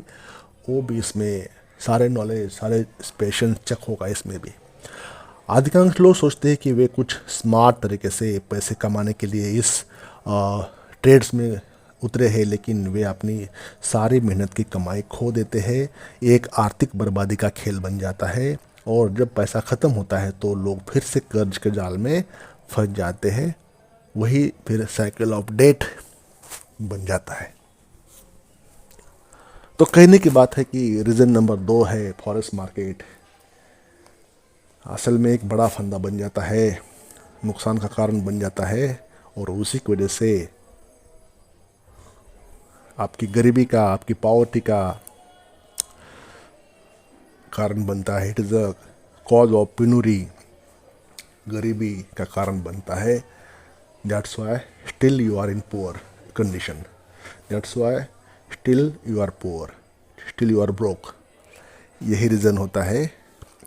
वो भी इसमें सारे नॉलेज, सारे पेशेंस चेक होगा इसमें भी। अधिकांश लोग सोचते हैं कि वे कुछ स्मार्ट तरीके से पैसे कमाने के लिए इस ट्रेड्स में उतरे हैं, लेकिन वे अपनी सारी मेहनत की कमाई खो देते हैं। एक आर्थिक बर्बादी का खेल बन जाता है और जब पैसा ख़त्म होता है तो लोग फिर से कर्ज के जाल में फंस जाते हैं। वही फिर साइकिल ऑफ डेट बन जाता है। तो कहने की बात है कि रीज़न नंबर 2 है फॉरेक्स मार्केट असल में एक बड़ा फंदा बन जाता है, नुकसान का कारण बन जाता है, और उसी की वजह से आपकी गरीबी का, आपकी पॉवर्टी का कारण बनता है। It is a cause of penury, गरीबी का कारण बनता है। That's why still you are in poor condition, that's why still you are poor, still you are broke. यही रीज़न होता है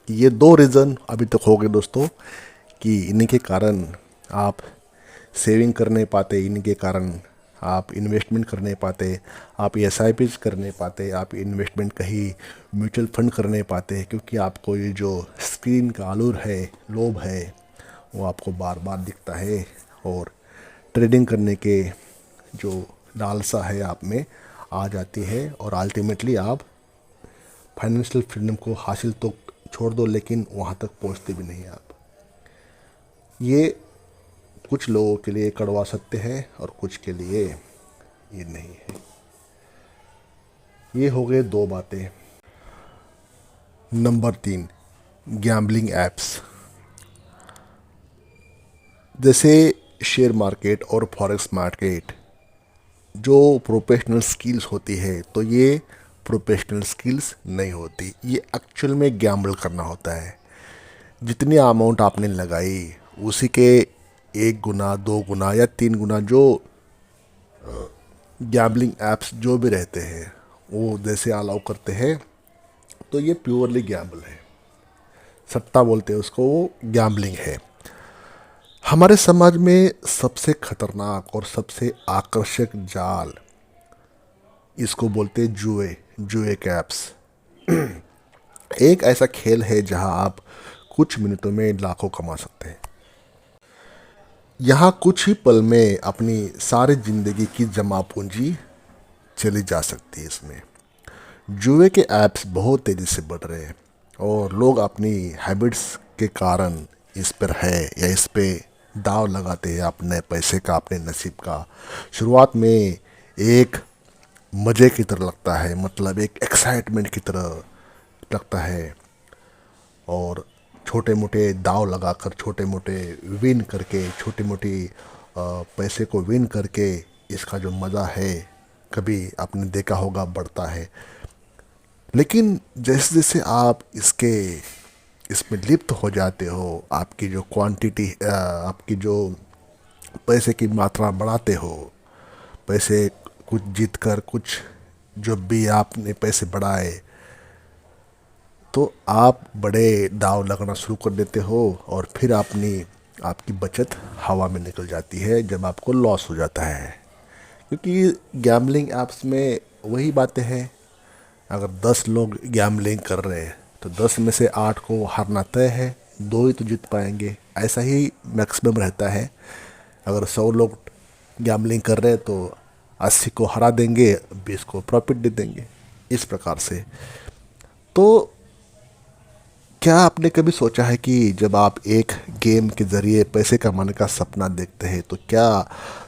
कि ये 2 रीज़न अभी तक हो गए दोस्तों, कि इन्हीं के कारण आप सेविंग कर नहीं पाते, इन्हीं के कारण आप इन्वेस्टमेंट कर नहीं पाते, आप SIPs कर नहीं पाते, आप इन्वेस्टमेंट कहीं म्यूचुअल फंड कर नहीं पाते, क्योंकि आपको ये जो स्क्रीन का आलूर है, लोभ है, वो आपको बार बार दिखता है और ट्रेडिंग करने के जो लालसा है आप में आ जाती है, और अल्टीमेटली आप फाइनेंशियल फ्रीडम को हासिल तो छोड़ दो, लेकिन वहाँ तक पहुँचते भी नहीं आप। ये कुछ लोगों के लिए कड़वा सत्य है और कुछ के लिए ये नहीं है। ये हो गए 2 बातें। Number 3, gambling apps. जैसे शेयर मार्केट और फॉरेक्स मार्केट जो प्रोफेशनल स्किल्स होती है, तो ये प्रोफेशनल स्किल्स नहीं होती, ये एक्चुअल में गैम्बल करना होता है। जितनी अमाउंट आपने लगाई उसी के 1 गुना, 2 गुना या 3 गुना जो गैम्बलिंग एप्स जो भी रहते हैं वो जैसे अलाउ करते हैं, तो ये प्योरली गैम्बल है, सट्टा बोलते हैं उसको, वो गैम्बलिंग है। हमारे समाज में सबसे खतरनाक और सबसे आकर्षक जाल इसको बोलते हैं जुए के ऐप्स। एक ऐसा खेल है जहां आप कुछ मिनटों में लाखों कमा सकते हैं। यहाँ कुछ ही पल में अपनी सारी जिंदगी की जमा पूंजी चली जा सकती है। इसमें जुए के ऐप्स बहुत तेज़ी से बढ़ रहे हैं। और लोग अपनी हैबिट्स के कारण इस पर है या इस पे दाव लगाते हैं अपने पैसे का, अपने नसीब का। शुरुआत में एक मज़े की तरह लगता है, मतलब एक एक्साइटमेंट की तरह लगता है, और छोटे मोटे दाव लगाकर, छोटे मोटे विन करके, छोटी मोटी पैसे को विन करके इसका जो मज़ा है, कभी आपने देखा होगा, बढ़ता है। लेकिन जैसे जैसे आप इसमें लिप्त हो जाते हो, आपकी जो क्वांटिटी, आपकी जो पैसे की मात्रा बढ़ाते हो, पैसे कुछ जीत कर, कुछ जो भी आपने पैसे बढ़ाए, तो आप बड़े दाव लगना शुरू कर देते हो, और फिर आपकी बचत हवा में निकल जाती है जब आपको लॉस हो जाता है। क्योंकि गैम्बलिंग ऐप्स में वही बातें हैं। अगर 10 लोग गैम्बलिंग कर रहे हैं तो 10 में से 8 को हारना तय है, 2 ही तो जीत पाएंगे। ऐसा ही मैक्सिमम रहता है। अगर 100 लोग गैम्बलिंग कर रहे हैं तो 80 को हरा देंगे, 20 को प्रॉफिट दे देंगे, इस प्रकार से। तो क्या आपने कभी सोचा है कि जब आप एक गेम के ज़रिए पैसे कमाने का सपना देखते हैं तो क्या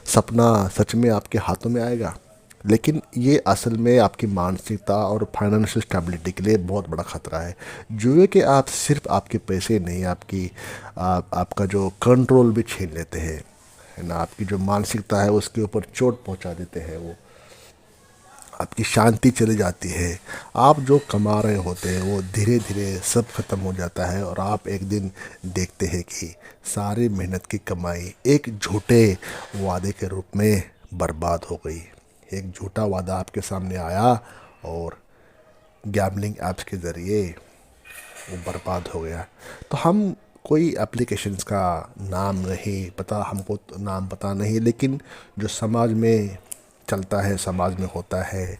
सपना सच में आपके हाथों में आएगा? लेकिन ये असल में आपकी मानसिकता और फाइनेंशियल स्टेबिलिटी के लिए बहुत बड़ा खतरा है। जुए के आप सिर्फ आपके पैसे नहीं, आपका जो कंट्रोल भी छीन लेते हैं, है ना। आपकी जो मानसिकता है उसके ऊपर चोट पहुंचा देते हैं वो, आपकी शांति चली जाती है। आप जो कमा रहे होते हैं वो धीरे धीरे सब खत्म हो जाता है, और आप एक दिन देखते हैं कि सारी मेहनत की कमाई एक झूठे वादे के रूप में बर्बाद हो गई। एक झूठा वादा आपके सामने आया और गैम्बलिंग ऐप्स के ज़रिए वो बर्बाद हो गया। तो हम कोई एप्लीकेशंस का नाम नहीं पता, हमको तो नाम पता नहीं, लेकिन जो समाज में चलता है, समाज में होता है,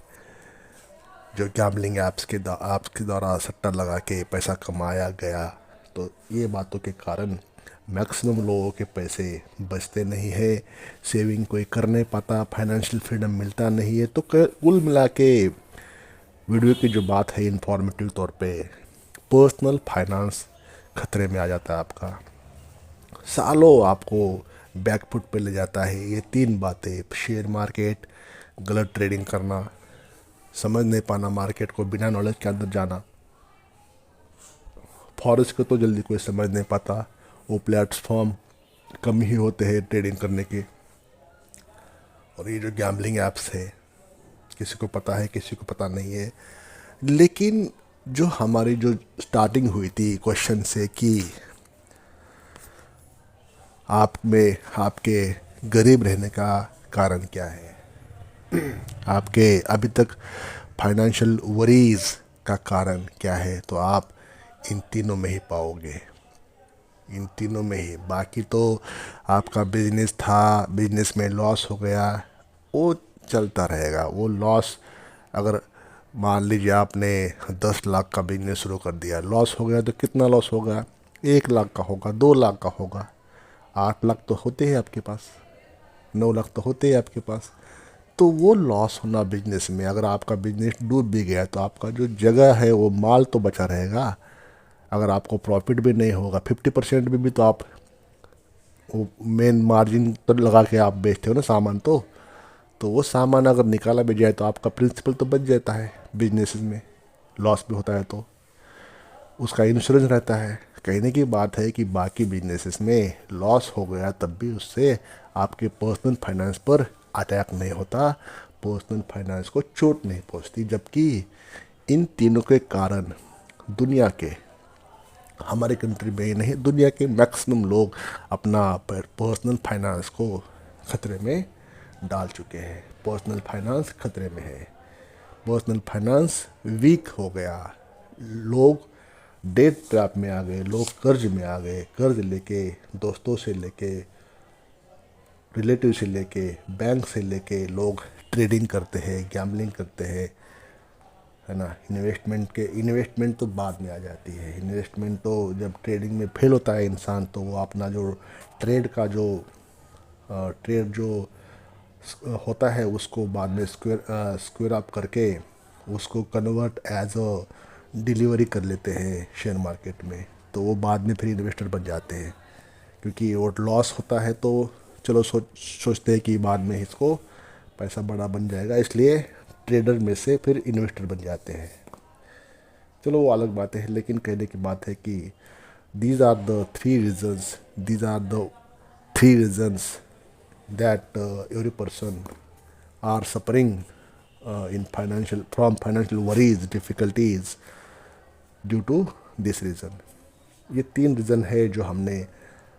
जो गैम्बलिंग ऐप्स के द्वारा सट्टा लगा के पैसा कमाया गया, तो ये बातों के कारण मैक्सिमम लोगों के पैसे बचते नहीं है, सेविंग कोई कर नहीं पाता, फाइनेंशियल फ्रीडम मिलता नहीं है। तो कुल मिला के वीडियो की जो बात है इंफॉर्मेटिव तौर पे, पर्सनल फाइनेंस खतरे में आ जाता है आपका। सालों आपको बैकफुट पे ले जाता है ये 3 बातें: शेयर मार्केट, गलत ट्रेडिंग करना, समझ नहीं पाना मार्केट को, बिना नॉलेज के अंदर जाना। फॉरेस्ट को तो जल्दी कोई समझ नहीं पाता, वो प्लेटफॉर्म कम ही होते हैं ट्रेडिंग करने के। और ये जो गैम्बलिंग ऐप्स है, किसी को पता है, किसी को पता नहीं है। लेकिन जो हमारी जो स्टार्टिंग हुई थी क्वेश्चन से कि आप में आपके गरीब रहने का कारण क्या है, आपके अभी तक फाइनेंशियल वरीज का कारण क्या है, तो आप इन तीनों में ही पाओगे, इन तीनों में ही। बाकी तो आपका बिजनेस था, बिजनेस में लॉस हो गया, वो चलता रहेगा। वो लॉस, अगर मान लीजिए आपने 10 लाख का बिजनेस शुरू कर दिया, लॉस हो गया, तो कितना लॉस होगा? 1 लाख का होगा, 2 लाख का होगा। 8 लाख तो होते हैं आपके पास, 9 लाख तो होते हैं आपके पास। तो वो लॉस होना बिजनेस में, अगर आपका बिजनेस डूब भी गया तो आपका जो जगह है वो माल तो बचा रहेगा। अगर आपको प्रॉफिट भी नहीं होगा 50% में भी, तो आप वो मेन मार्जिन तो लगा के आप बेचते हो ना सामान, तो वो सामान अगर निकाला भी जाए तो आपका प्रिंसिपल तो बच जाता है। बिजनेस में लॉस भी होता है तो उसका इंश्योरेंस रहता है। कहने की बात है कि बाकी बिजनेसेस में लॉस हो गया तब भी उससे आपके पर्सनल फाइनेंस पर अटैक नहीं होता, पर्सनल फाइनेंस को चोट नहीं पहुंचती। जबकि इन तीनों के कारण दुनिया के, हमारे कंट्री में ही नहीं, दुनिया के मैक्सिमम लोग अपना पर्सनल फाइनेंस को खतरे में डाल चुके हैं। पर्सनल फाइनेंस खतरे में है, पर्सनल फाइनेंस वीक हो गया, लोग डेट ट्रैप में आ गए, लोग कर्ज में आ गए, कर्ज लेके, दोस्तों से लेके, रिलेटिव से लेके, बैंक से लेके लोग ट्रेडिंग करते हैं, गैम्बलिंग करते हैं, है ना। इन्वेस्टमेंट तो बाद में आ जाती है। इन्वेस्टमेंट तो जब ट्रेडिंग में फेल होता है इंसान, तो वो अपना जो ट्रेड का जो ट्रेड जो होता है उसको बाद में स्क्वेयर अप करके उसको कन्वर्ट एज अ डिलीवरी कर लेते हैं शेयर मार्केट में, तो वो बाद में फिर इन्वेस्टर बन जाते हैं, क्योंकि वो लॉस होता है तो चलो सोचते हैं कि बाद में इसको पैसा बड़ा बन जाएगा, इसलिए ट्रेडर में से फिर इन्वेस्टर बन जाते हैं। चलो वो अलग बात है, लेकिन कहने की बात है कि these are the three reasons, these are the three reasons that every person are suffering in financial from financial worries difficulties due to this reason. ये तीन रीज़न है जो हमने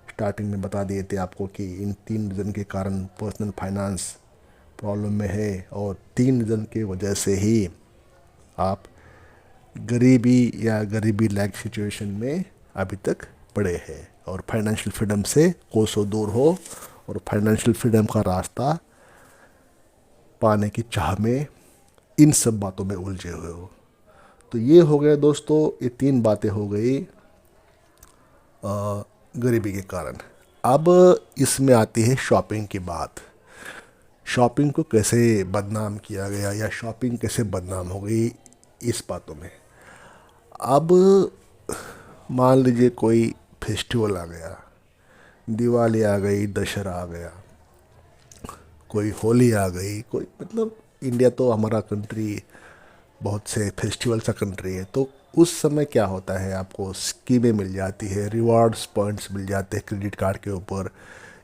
स्टार्टिंग में बता दिए थे आपको कि इन तीन रीज़न के कारण पर्सनल फाइनेंस प्रॉब्लम में है, और तीन रीज़न की वजह से ही आप गरीबी या गरीबी लाइक सिचुएशन में अभी तक पड़े हैं और फाइनेंशियल फ्रीडम से कोसों दूर हो और फाइनेंशियल फ्रीडम का रास्ता पाने की चाह में इन सब बातों में उलझे हुए हो। तो ये हो गए दोस्तों, ये तीन बातें हो गई गरीबी के कारण। अब इसमें आती है शॉपिंग की बात। शॉपिंग को कैसे बदनाम किया गया या शॉपिंग कैसे बदनाम हो गई इस बातों में। अब मान लीजिए कोई फेस्टिवल आ गया, दिवाली आ गई, दशहरा आ गया, कोई होली आ गई, कोई मतलब इंडिया तो हमारा कंट्री बहुत से फेस्टिवल का कंट्री है, तो उस समय क्या होता है, आपको स्कीमें मिल जाती है, रिवॉर्ड्स पॉइंट्स मिल जाते हैं क्रेडिट कार्ड के ऊपर,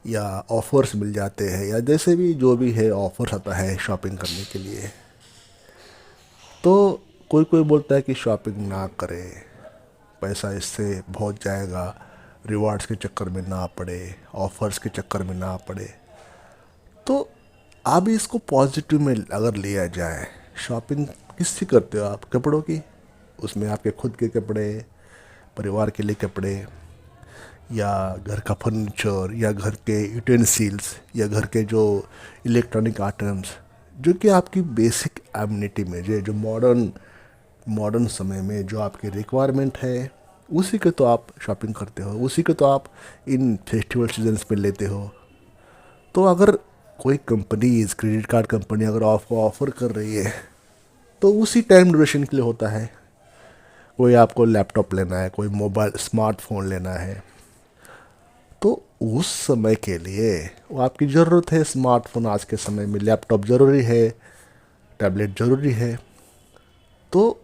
या ऑफ़र्स मिल जाते हैं, या जैसे भी जो भी है ऑफ़र्स आता है शॉपिंग करने के लिए। तो कोई कोई बोलता है कि शॉपिंग ना करे, पैसा इससे बहुत जाएगा, रिवॉर्ड्स के चक्कर में ना पड़े, ऑफ़र्स के चक्कर में ना पड़े। तो अब इसको पॉजिटिव में अगर लिया जाए, शॉपिंग किससे करते हो आप? कपड़ों की। उसमें आपके खुद के कपड़े, परिवार के लिए कपड़े, या घर का फर्नीचर, या घर के यूटेंसिल्स, या घर के जो इलेक्ट्रॉनिक आइटम्स जो कि आपकी बेसिक एमिनिटी में जो मॉडर्न मॉडर्न समय में जो आपकी रिक्वायरमेंट है, उसी के तो आप शॉपिंग करते हो, उसी के तो आप इन फेस्टिवल सीजन्स में लेते हो। तो अगर कोई कंपनी, क्रेडिट कार्ड कंपनी अगर आपको ऑफ़र कर रही है तो उसी टाइम ड्यूरेशन के लिए होता है। कोई आपको लैपटॉप लेना है, कोई मोबाइल स्मार्टफोन लेना है, तो उस समय के लिए वो आपकी ज़रूरत है। स्मार्टफोन आज के समय में, लैपटॉप ज़रूरी है, टैबलेट ज़रूरी है। तो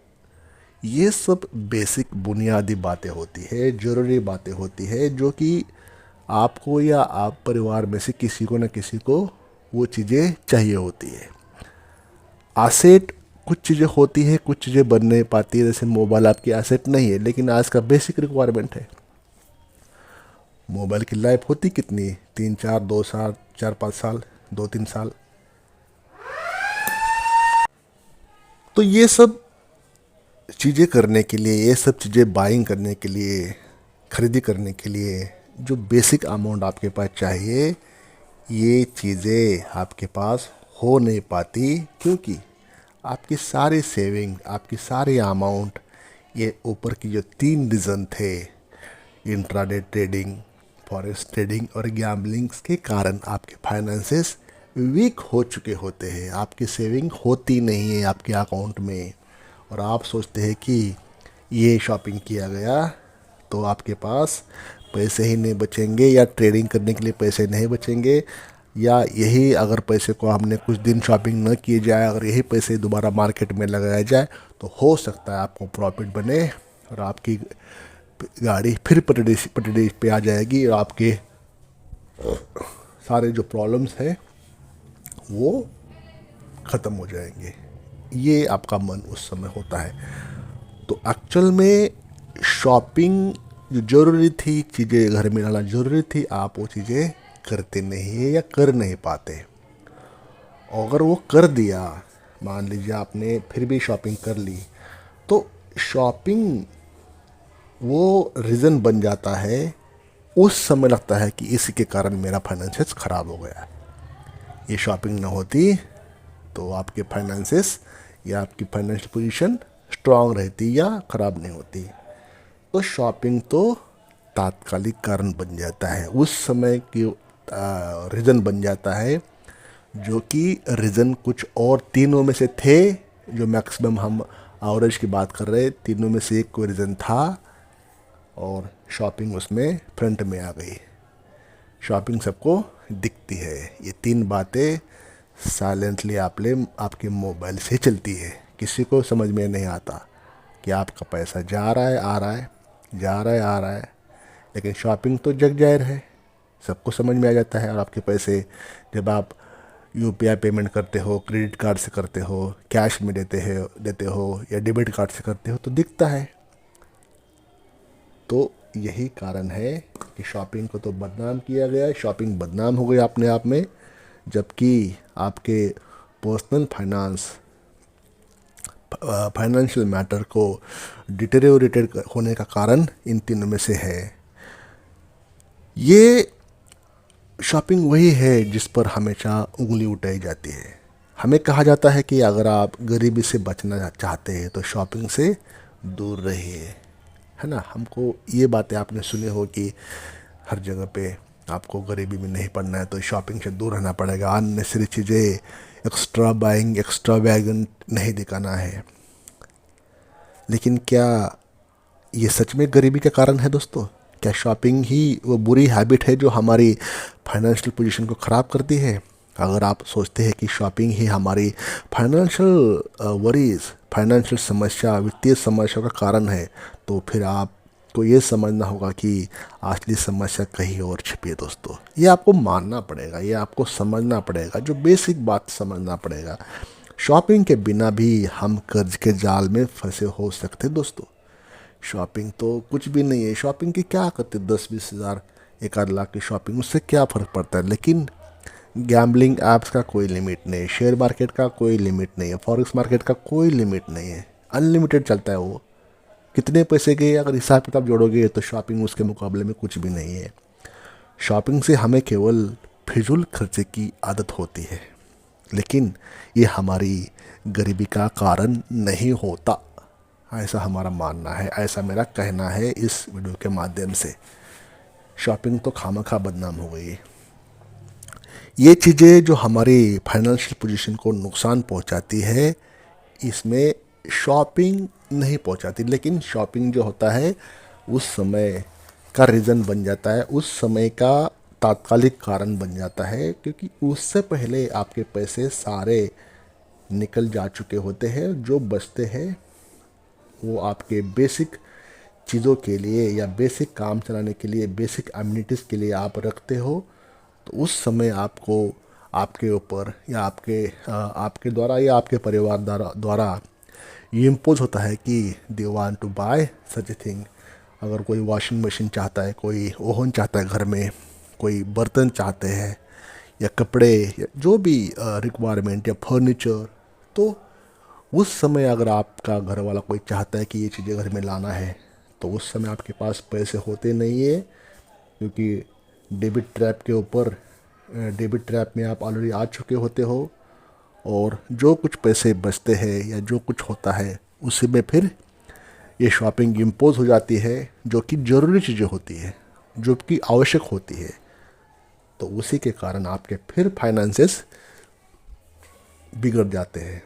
ये सब बेसिक बुनियादी बातें होती है, ज़रूरी बातें होती है, जो कि आपको या आप परिवार में से किसी को न किसी को वो चीज़ें चाहिए होती है। एसेट कुछ चीज़ें होती है, कुछ चीज़ें बन नहीं पाती है। जैसे मोबाइल आपकी एसेट नहीं है, लेकिन आज का बेसिक रिक्वायरमेंट है। मोबाइल की लाइफ होती कितनी, 3-4, 2 साल, 4-5 साल, 2-3 साल। तो ये सब चीज़ें करने के लिए, ये सब चीज़ें बाइंग करने के लिए, खरीदी करने के लिए जो बेसिक अमाउंट आपके पास चाहिए, ये चीज़ें आपके पास हो नहीं पाती, क्योंकि आपकी सारी सेविंग, आपकी सारी अमाउंट, ये ऊपर की जो तीन रीज़न थे, इंट्राडे ट्रेडिंग, फॉरेक्स ट्रेडिंग और गैम्बलिंग्स के कारण आपके फाइनेंसेस वीक हो चुके होते हैं। आपकी सेविंग होती नहीं है आपके अकाउंट में, और आप सोचते हैं कि ये शॉपिंग किया गया तो आपके पास पैसे ही नहीं बचेंगे, या ट्रेडिंग करने के लिए पैसे नहीं बचेंगे, या यही अगर पैसे को हमने कुछ दिन शॉपिंग न किए जाए, अगर यही पैसे दोबारा मार्केट में लगाया जाए तो हो सकता है आपको प्रॉफिट बने और आपकी गाड़ी फिर पटरी पे आ जाएगी, और आपके सारे जो प्रॉब्लम्स हैं वो ख़त्म हो जाएंगे। ये आपका मन उस समय होता है। तो एक्चुअल में शॉपिंग जो ज़रूरी थी, चीज़ें घर में लाना ज़रूरी थी, आप वो चीज़ें करते नहीं है या कर नहीं पाते। और अगर वो कर दिया, मान लीजिए आपने फिर भी शॉपिंग कर ली, तो शॉपिंग वो रीज़न बन जाता है। उस समय लगता है कि इसी के कारण मेरा फाइनेंसेस ख़राब हो गया। ये शॉपिंग ना होती तो आपके फाइनेंसेस या आपकी फाइनेंशियल पोजीशन स्ट्रांग रहती या ख़राब नहीं होती। तो शॉपिंग तो तात्कालिक कारण बन जाता है, उस समय की रीज़न बन जाता है, जो कि रीज़न कुछ और तीनों में से थे जो मैक्सिमम हम एवरेज की बात कर रहे, तीनों में से एक कोई रीज़न था और शॉपिंग उसमें फ्रंट में आ गई। शॉपिंग सबको दिखती है। ये तीन बातें साइलेंटली आपके मोबाइल से चलती है, किसी को समझ में नहीं आता कि आपका पैसा जा रहा है आ रहा है, जा रहा है आ रहा है। लेकिन शॉपिंग तो जग जाहिर है, सबको समझ में आ जाता है। और आपके पैसे जब आप यूपीआई पेमेंट करते हो, क्रेडिट कार्ड से करते हो, कैश में देते हो या डेबिट कार्ड से करते हो तो दिखता है। तो यही कारण है कि शॉपिंग को तो बदनाम किया गया है, शॉपिंग बदनाम हो गई अपने आप में, जबकि आपके पर्सनल फाइनेंशियल मैटर को डिटेरियोरेटेड होने का कारण इन तीनों में से है। ये शॉपिंग वही है जिस पर हमेशा उंगली उठाई जाती है। हमें कहा जाता है कि अगर आप गरीबी से बचना चाहते हैं तो शॉपिंग से दूर रहिए, है ना। हमको ये बातें आपने सुने हो कि हर जगह पे आपको गरीबी में नहीं पड़ना है तो शॉपिंग से दूर रहना पड़ेगा, अननेसेसरी चीज़ें, एक्स्ट्रा बाइंग, एक्स्ट्रा वैगन नहीं दिखाना है। लेकिन क्या ये सच में गरीबी का कारण है दोस्तों? क्या शॉपिंग ही वो बुरी हैबिट है जो हमारी फाइनेंशियल पोजीशन को ख़राब करती है? अगर आप सोचते हैं कि शॉपिंग ही हमारी फाइनेंशियल वरीज, फाइनेंशियल समस्या, वित्तीय समस्या का कारण है, तो फिर आपको ये समझना होगा कि असली समस्या कहीं और छिपी है दोस्तों। ये आपको मानना पड़ेगा, ये आपको समझना पड़ेगा, जो बेसिक बात समझना पड़ेगा। शॉपिंग के बिना भी हम कर्ज के जाल में फंसे हो सकते दोस्तों। शॉपिंग तो कुछ भी नहीं है। शॉपिंग की क्या करते, 10-20 हज़ार, 1-8 लाख की शॉपिंग, उससे क्या फ़र्क पड़ता है। लेकिन गैम्बलिंग ऐप्स का कोई लिमिट नहीं है, शेयर मार्केट का कोई लिमिट नहीं है, फॉरेक्स मार्केट का कोई लिमिट नहीं है, अनलिमिटेड चलता है वो। कितने पैसे के अगर हिसाब किताब जोड़ोगे तो शॉपिंग उसके मुकाबले में कुछ भी नहीं है। शॉपिंग से हमें केवल फिजूल खर्चे की आदत होती है, लेकिन ये हमारी गरीबी का कारण नहीं होता, ऐसा हमारा मानना है, ऐसा मेरा कहना है इस वीडियो के माध्यम से। शॉपिंग तो खामखा बदनाम हो गई। ये चीज़ें जो हमारी फाइनेंशियल पोजीशन को नुकसान पहुंचाती है, इसमें शॉपिंग नहीं पहुंचाती, लेकिन शॉपिंग जो होता है उस समय का रीज़न बन जाता है, उस समय का तात्कालिक कारण बन जाता है, क्योंकि उससे पहले आपके पैसे सारे निकल जा चुके होते हैं। जो बचते हैं वो आपके बेसिक चीज़ों के लिए या बेसिक काम चलाने के लिए, बेसिक अम्यूनिटीज़ के लिए आप रखते हो। तो उस समय आपको आपके ऊपर या आपके द्वारा या आपके परिवार द्वारा ये इम्पोज होता है कि they want to buy such a thing. अगर कोई वॉशिंग मशीन चाहता है, कोई ओवन चाहता है घर में, कोई बर्तन चाहते हैं या कपड़े या जो भी रिक्वायरमेंट या फर्नीचर, तो उस समय अगर आपका घर वाला कोई चाहता है कि ये चीज़ें घर में लाना है तो उस समय आपके पास पैसे होते नहीं है, क्योंकि डेबिट ट्रैप में आप ऑलरेडी आ चुके होते हो। और जो कुछ पैसे बचते हैं या जो कुछ होता है उसी में फिर ये शॉपिंग इम्पोज हो जाती है, जो कि ज़रूरी चीज़ें होती है, जो कि आवश्यक होती है। तो उसी के कारण आपके फिर फाइनेंसेस बिगड़ जाते हैं।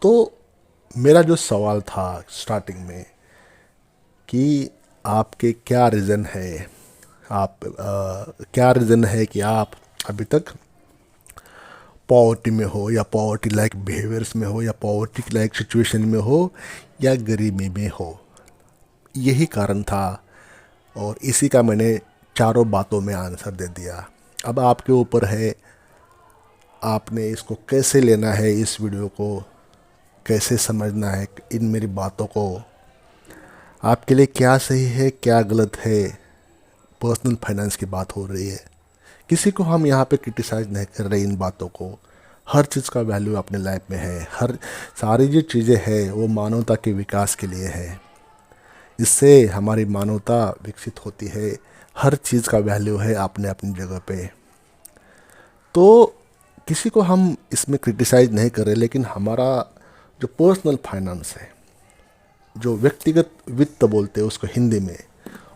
तो मेरा जो सवाल था स्टार्टिंग में कि आपके क्या रीज़न है, क्या रीज़न है कि आप अभी तक पॉवर्टी में हो या पॉवर्टी लाइक बिहेवियर्स में हो या पॉवर्टी लाइक सिचुएशन में हो या गरीबी में हो। यही कारण था और इसी का मैंने चारों बातों में आंसर दे दिया। अब आपके ऊपर है, आपने इसको कैसे लेना है, इस वीडियो को कैसे समझना है, इन मेरी बातों को आपके लिए क्या सही है क्या गलत है। पर्सनल फाइनेंस की बात हो रही है, किसी को हम यहाँ पे क्रिटिसाइज नहीं कर रहे इन बातों को। हर चीज़ का वैल्यू अपने लाइफ में है, हर सारी जो चीज़ें हैं वो मानवता के विकास के लिए है, इससे हमारी मानवता विकसित होती है। हर चीज़ का वैल्यू है अपने अपनी जगह पे। तो किसी को हम इसमें क्रिटिसाइज नहीं कर रहे, लेकिन हमारा जो पर्सनल फाइनेंस है, जो व्यक्तिगत वित्त बोलते हैं उसको हिंदी में,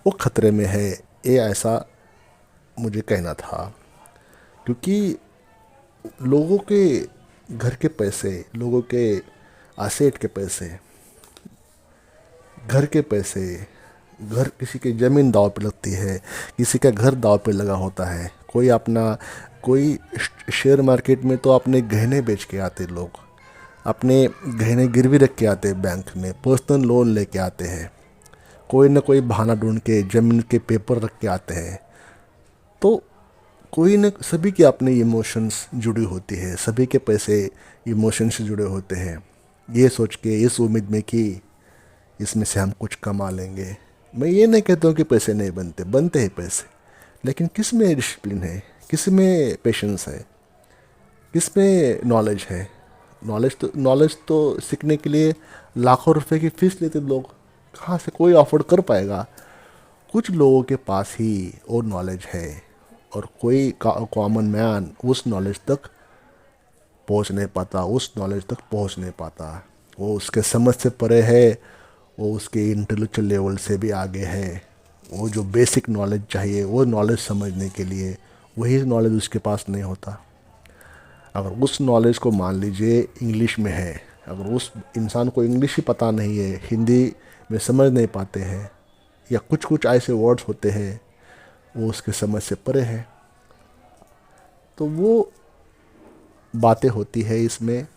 वो खतरे में है, ये ऐसा मुझे कहना था। क्योंकि लोगों के घर के पैसे, लोगों के असेट के पैसे, घर के पैसे, घर किसी की ज़मीन दांव पे लगती है, किसी का घर दांव पे लगा होता है, कोई अपना कोई शेयर मार्केट में तो अपने गहने बेच के आते लोग, अपने गहने गिरवी रख के आते हैं बैंक में, पर्सनल लोन लेके आते हैं, कोई ना कोई बहाना ढूंढ के ज़मीन के पेपर रख के आते हैं। तो कोई न सभी के अपने इमोशंस जुड़ी होती है, सभी के पैसे इमोशन से जुड़े होते हैं, ये सोच के इस उम्मीद में कि इसमें से हम कुछ कमा लेंगे। मैं ये नहीं कहता हूँ कि पैसे नहीं बनते, बनते हैं पैसे, लेकिन किस में डिसिप्लिन है, किस में पेशेंस है, किस में नॉलेज है। नॉलेज तो सीखने के लिए लाखों रुपए की फीस लेते लोग, कहाँ से कोई अफोर्ड कर पाएगा। कुछ लोगों के पास ही वो नॉलेज है और कोई कॉमन मैन उस नॉलेज तक पहुंच नहीं पाता, उस नॉलेज तक पहुंच नहीं पाता। वो उसके समझ से परे है, वो उसके इंटेलेक्चुअल लेवल से भी आगे है। वो जो बेसिक नॉलेज चाहिए वो नॉलेज समझने के लिए, वही नॉलेज उसके पास नहीं होता। अगर उस नॉलेज को मान लीजिए इंग्लिश में है, अगर उस इंसान को इंग्लिश ही पता नहीं है, हिंदी में समझ नहीं पाते हैं, या कुछ कुछ ऐसे वर्ड्स होते हैं वो उसके समझ से परे है, तो वो बातें होती है इसमें।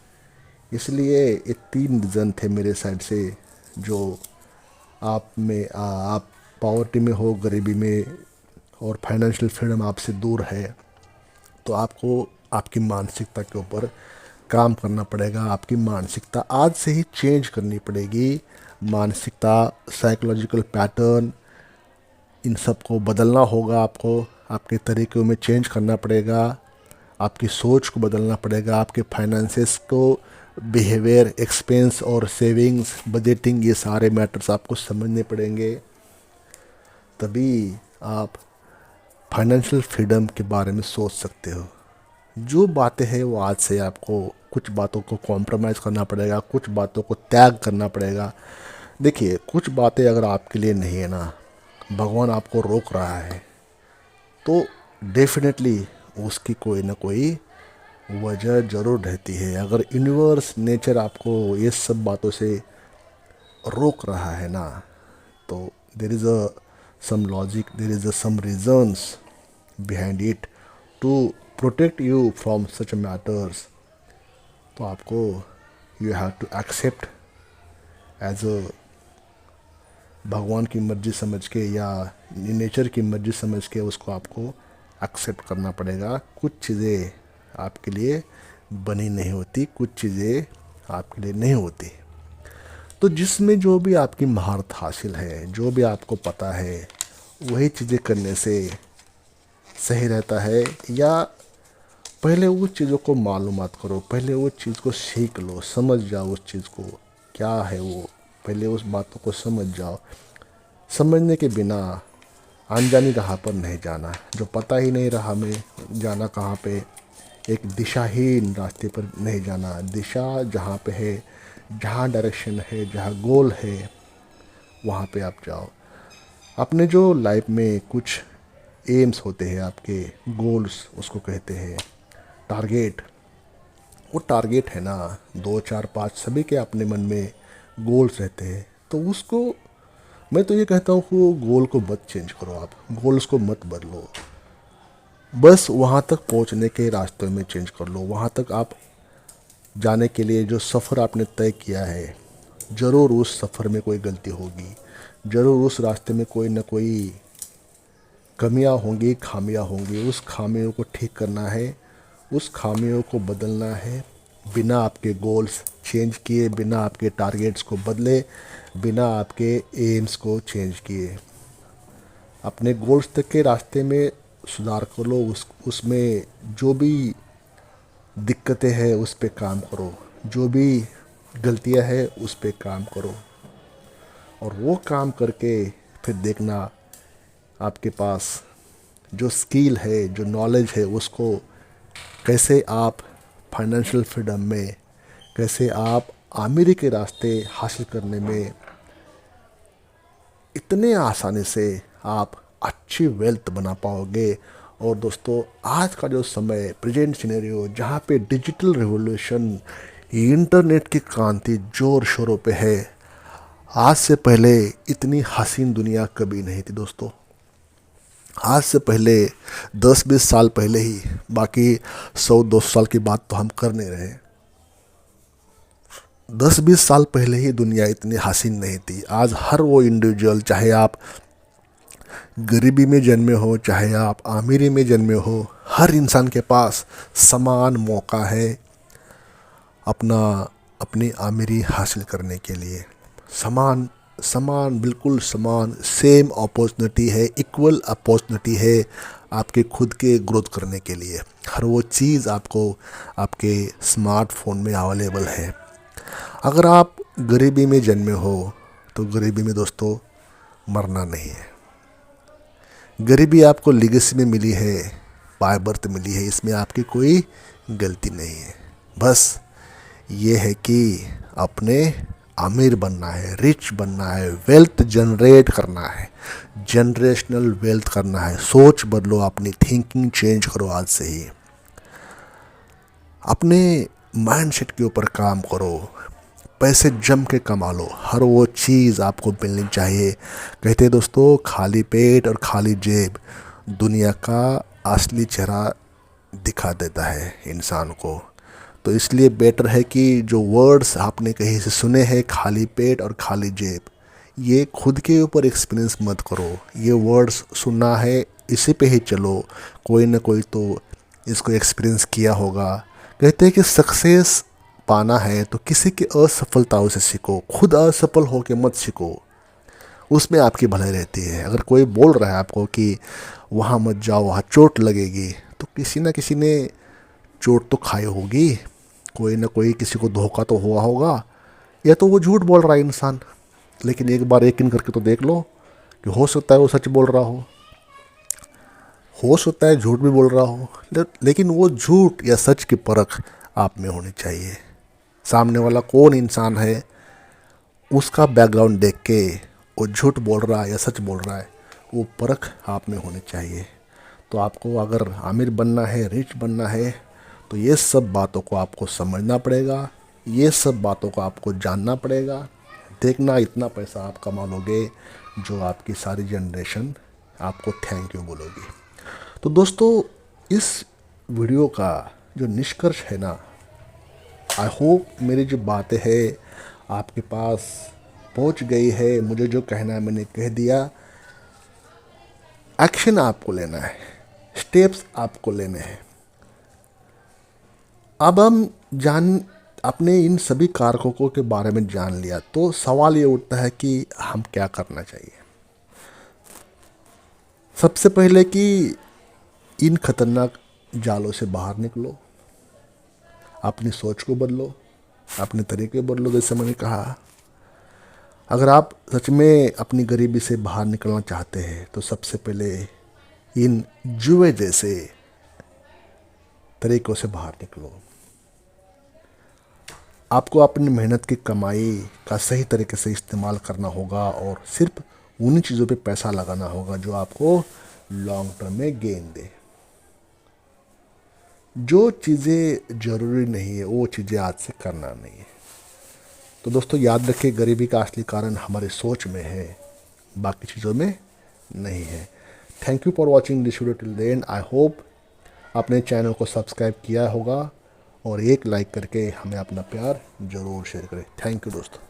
इसलिए ये 3 रीज़न थे मेरे साइड से। जो आप पॉवर्टी में हो, गरीबी में, और फाइनेंशियल फ्रीडम आपसे दूर है, तो आपको आपकी मानसिकता के ऊपर काम करना पड़ेगा। आपकी मानसिकता आज से ही चेंज करनी पड़ेगी। मानसिकता, साइकोलॉजिकल पैटर्न, इन सब को बदलना होगा आपको। आपके तरीक़ों में चेंज करना पड़ेगा, आपकी सोच को बदलना पड़ेगा, आपके फाइनेंसेस को, बिहेवियर, एक्सपेंस और सेविंग्स, बजटिंग, ये सारे मैटर्स आपको समझने पड़ेंगे। तभी आप फाइनेंशियल फ्रीडम के बारे में सोच सकते हो। जो बातें हैं वो आज से आपको कुछ बातों को कॉम्प्रोमाइज़ करना पड़ेगा, कुछ बातों को त्याग करना पड़ेगा। देखिए, कुछ बातें अगर आपके लिए नहीं है ना, भगवान आपको रोक रहा है, तो डेफिनेटली उसकी कोई ना कोई वजह ज़रूर रहती है। अगर यूनिवर्स, नेचर आपको ये सब बातों से रोक रहा है ना, तो there is a some logic, there is a some reasons behind it to protect you from such matters. तो आपको you have to accept as a भगवान की मर्ज़ी समझ के या नेचर की मर्ज़ी समझ के उसको आपको एक्सेप्ट करना पड़ेगा। कुछ चीज़ें आपके लिए बनी नहीं होती, कुछ चीज़ें आपके लिए नहीं होती। तो जिसमें जो भी आपकी महारत हासिल है, जो भी आपको पता है, वही चीज़ें करने से सही रहता है। या पहले उस चीज़ों को मालूमात करो, पहले वो चीज़ को सीख लो, समझ जाओ उस चीज़ को क्या है वो, पहले उस बातों को समझ जाओ। समझने के बिना अनजानी राह पर नहीं जाना। जो पता ही नहीं राह में जाना कहाँ पे, एक दिशाहीन रास्ते पर नहीं जाना। दिशा जहाँ पे है, जहाँ डायरेक्शन है, जहाँ गोल है, वहाँ पे आप जाओ। अपने जो लाइफ में कुछ एम्स होते हैं, आपके गोल्स उसको कहते हैं, टारगेट। वो टारगेट है ना, 2, 4, 5 सभी के अपने मन में गोल्स रहते हैं। तो उसको मैं तो ये कहता हूँ कि वो गोल को मत चेंज करो, आप गोल्स को मत बदलो, बस वहाँ तक पहुँचने के रास्ते में चेंज कर लो। वहाँ तक आप जाने के लिए जो सफ़र आपने तय किया है, ज़रूर उस सफ़र में कोई गलती होगी, ज़रूर उस रास्ते में कोई ना कोई कमियां होंगी, खामियां होंगी। उस खामियों को ठीक करना है, उस खामियों को बदलना है, बिना आपके गोल्स चेंज किए, बिना आपके टारगेट्स को बदले, बिना आपके एम्स को चेंज किए। अपने गोल्स तक के रास्ते में सुधार कर लो। उसमें जो भी दिक्कतें हैं उस पे काम करो, जो भी गलतियां हैं उस पे काम करो, और वो काम करके फिर देखना आपके पास जो स्किल है, जो नॉलेज है, उसको कैसे आप फाइनेंशियल फ्रीडम में, कैसे आप आमिरी के रास्ते हासिल करने में इतने आसानी से आप अच्छी वेल्थ बना पाओगे। और दोस्तों, आज का जो समय, प्रेजेंट सिनेरियो, जहाँ पे डिजिटल रिवॉल्यूशन इंटरनेट की क्रांति जोर शोरों पे है। आज से पहले इतनी हसीन दुनिया कभी नहीं थी दोस्तों। आज से पहले 10-20 साल पहले ही, बाकी 100-200 साल की बात तो हम कर नहीं रहे, 10-20 साल पहले ही दुनिया इतनी हसीन नहीं थी। आज हर वो इंडिविजुअल, चाहे आप गरीबी में जन्मे हो चाहे आप अमीरी में जन्मे हो, हर इंसान के पास समान मौका है अपना अपनी अमीरी हासिल करने के लिए। समान समान बिल्कुल समान सेम अपॉर्चुनिटी है, इक्वल अपॉर्चुनिटी है आपके खुद के ग्रोथ करने के लिए। हर वो चीज़ आपको आपके स्मार्टफोन में अवेलेबल है। अगर आप गरीबी में जन्मे हो तो गरीबी में दोस्तों मरना नहीं है। गरीबी आपको लिगेसी में मिली है, बाय बर्थ मिली है, इसमें आपकी कोई गलती नहीं है। बस ये है कि अपने अमीर बनना है, रिच बनना है, वेल्थ जनरेट करना है, जनरेशनल वेल्थ करना है। सोच बदलो, अपनी थिंकिंग चेंज करो आज से ही। अपने माइंडसेट के ऊपर काम करो, पैसे जम के कमा लो। हर वो चीज़ आपको मिलनी चाहिए। कहते हैं दोस्तों, खाली पेट और खाली जेब दुनिया का असली चेहरा दिखा देता है इंसान को। तो इसलिए बेटर है कि जो वर्ड्स आपने कहीं से सुने हैं, खाली पेट और खाली जेब, ये खुद के ऊपर एक्सपीरियंस मत करो। ये वर्ड्स सुनना है, इसी पे ही चलो। कोई ना कोई तो इसको एक्सपीरियंस किया होगा। कहते हैं कि सक्सेस पाना है तो किसी की असफलताओं से सीखो, खुद असफल हो के मत सीखो, उसमें आपकी भलाई रहती है। अगर कोई बोल रहा है आपको कि वहाँ मत जाओ, वहाँ चोट लगेगी, तो किसी ना किसी ने चोट तो खाई होगी, कोई ना कोई किसी को धोखा तो हुआ होगा, या तो वो झूठ बोल रहा है इंसान। लेकिन एक बार यकीन करके तो देख लो कि हो सकता है वो सच बोल रहा हो सकता है झूठ भी बोल रहा हो, लेकिन वो झूठ या सच की परख आप में होनी चाहिए। सामने वाला कौन इंसान है, उसका बैकग्राउंड देख के वो झूठ बोल रहा है या सच बोल रहा है, वो परख आप में होनी चाहिए। तो आपको अगर अमीर बनना है, रिच बनना है, तो ये सब बातों को आपको समझना पड़ेगा, ये सब बातों को आपको जानना पड़ेगा। देखना, इतना पैसा आप कमा लोगे जो आपकी सारी जनरेशन आपको थैंक यू बोलोगी। तो दोस्तों, इस वीडियो का जो निष्कर्ष है ना, आई होप मेरी जो बातें हैं आपके पास पहुंच गई है। मुझे जो कहना है मैंने कह दिया। एक्शन आपको लेना है, स्टेप्स आपको लेने हैं। अब हम अपने इन सभी कारकों के बारे में जान लिया, तो सवाल ये उठता है कि हम क्या करना चाहिए। सबसे पहले कि इन खतरनाक जालों से बाहर निकलो, अपनी सोच को बदलो, अपने तरीके बदलो। जैसे मैंने कहा, अगर आप सच में अपनी गरीबी से बाहर निकलना चाहते हैं तो सबसे पहले इन जुए जैसे तरीकों से बाहर निकलो। आपको अपनी मेहनत की कमाई का सही तरीके से इस्तेमाल करना होगा और सिर्फ उन्हीं चीज़ों पे पैसा लगाना होगा जो आपको लॉन्ग टर्म में गेन दे। जो चीज़ें ज़रूरी नहीं है वो चीज़ें आज से करना नहीं है। तो दोस्तों, याद रखें, गरीबी का असली कारण हमारी सोच में है, बाकी चीज़ों में नहीं है। Thank you for watching this video till the end. I hope अपने चैनल को सब्सक्राइब किया होगा और एक लाइक करके हमें अपना प्यार ज़रूर शेयर करें। थैंक यू दोस्तों।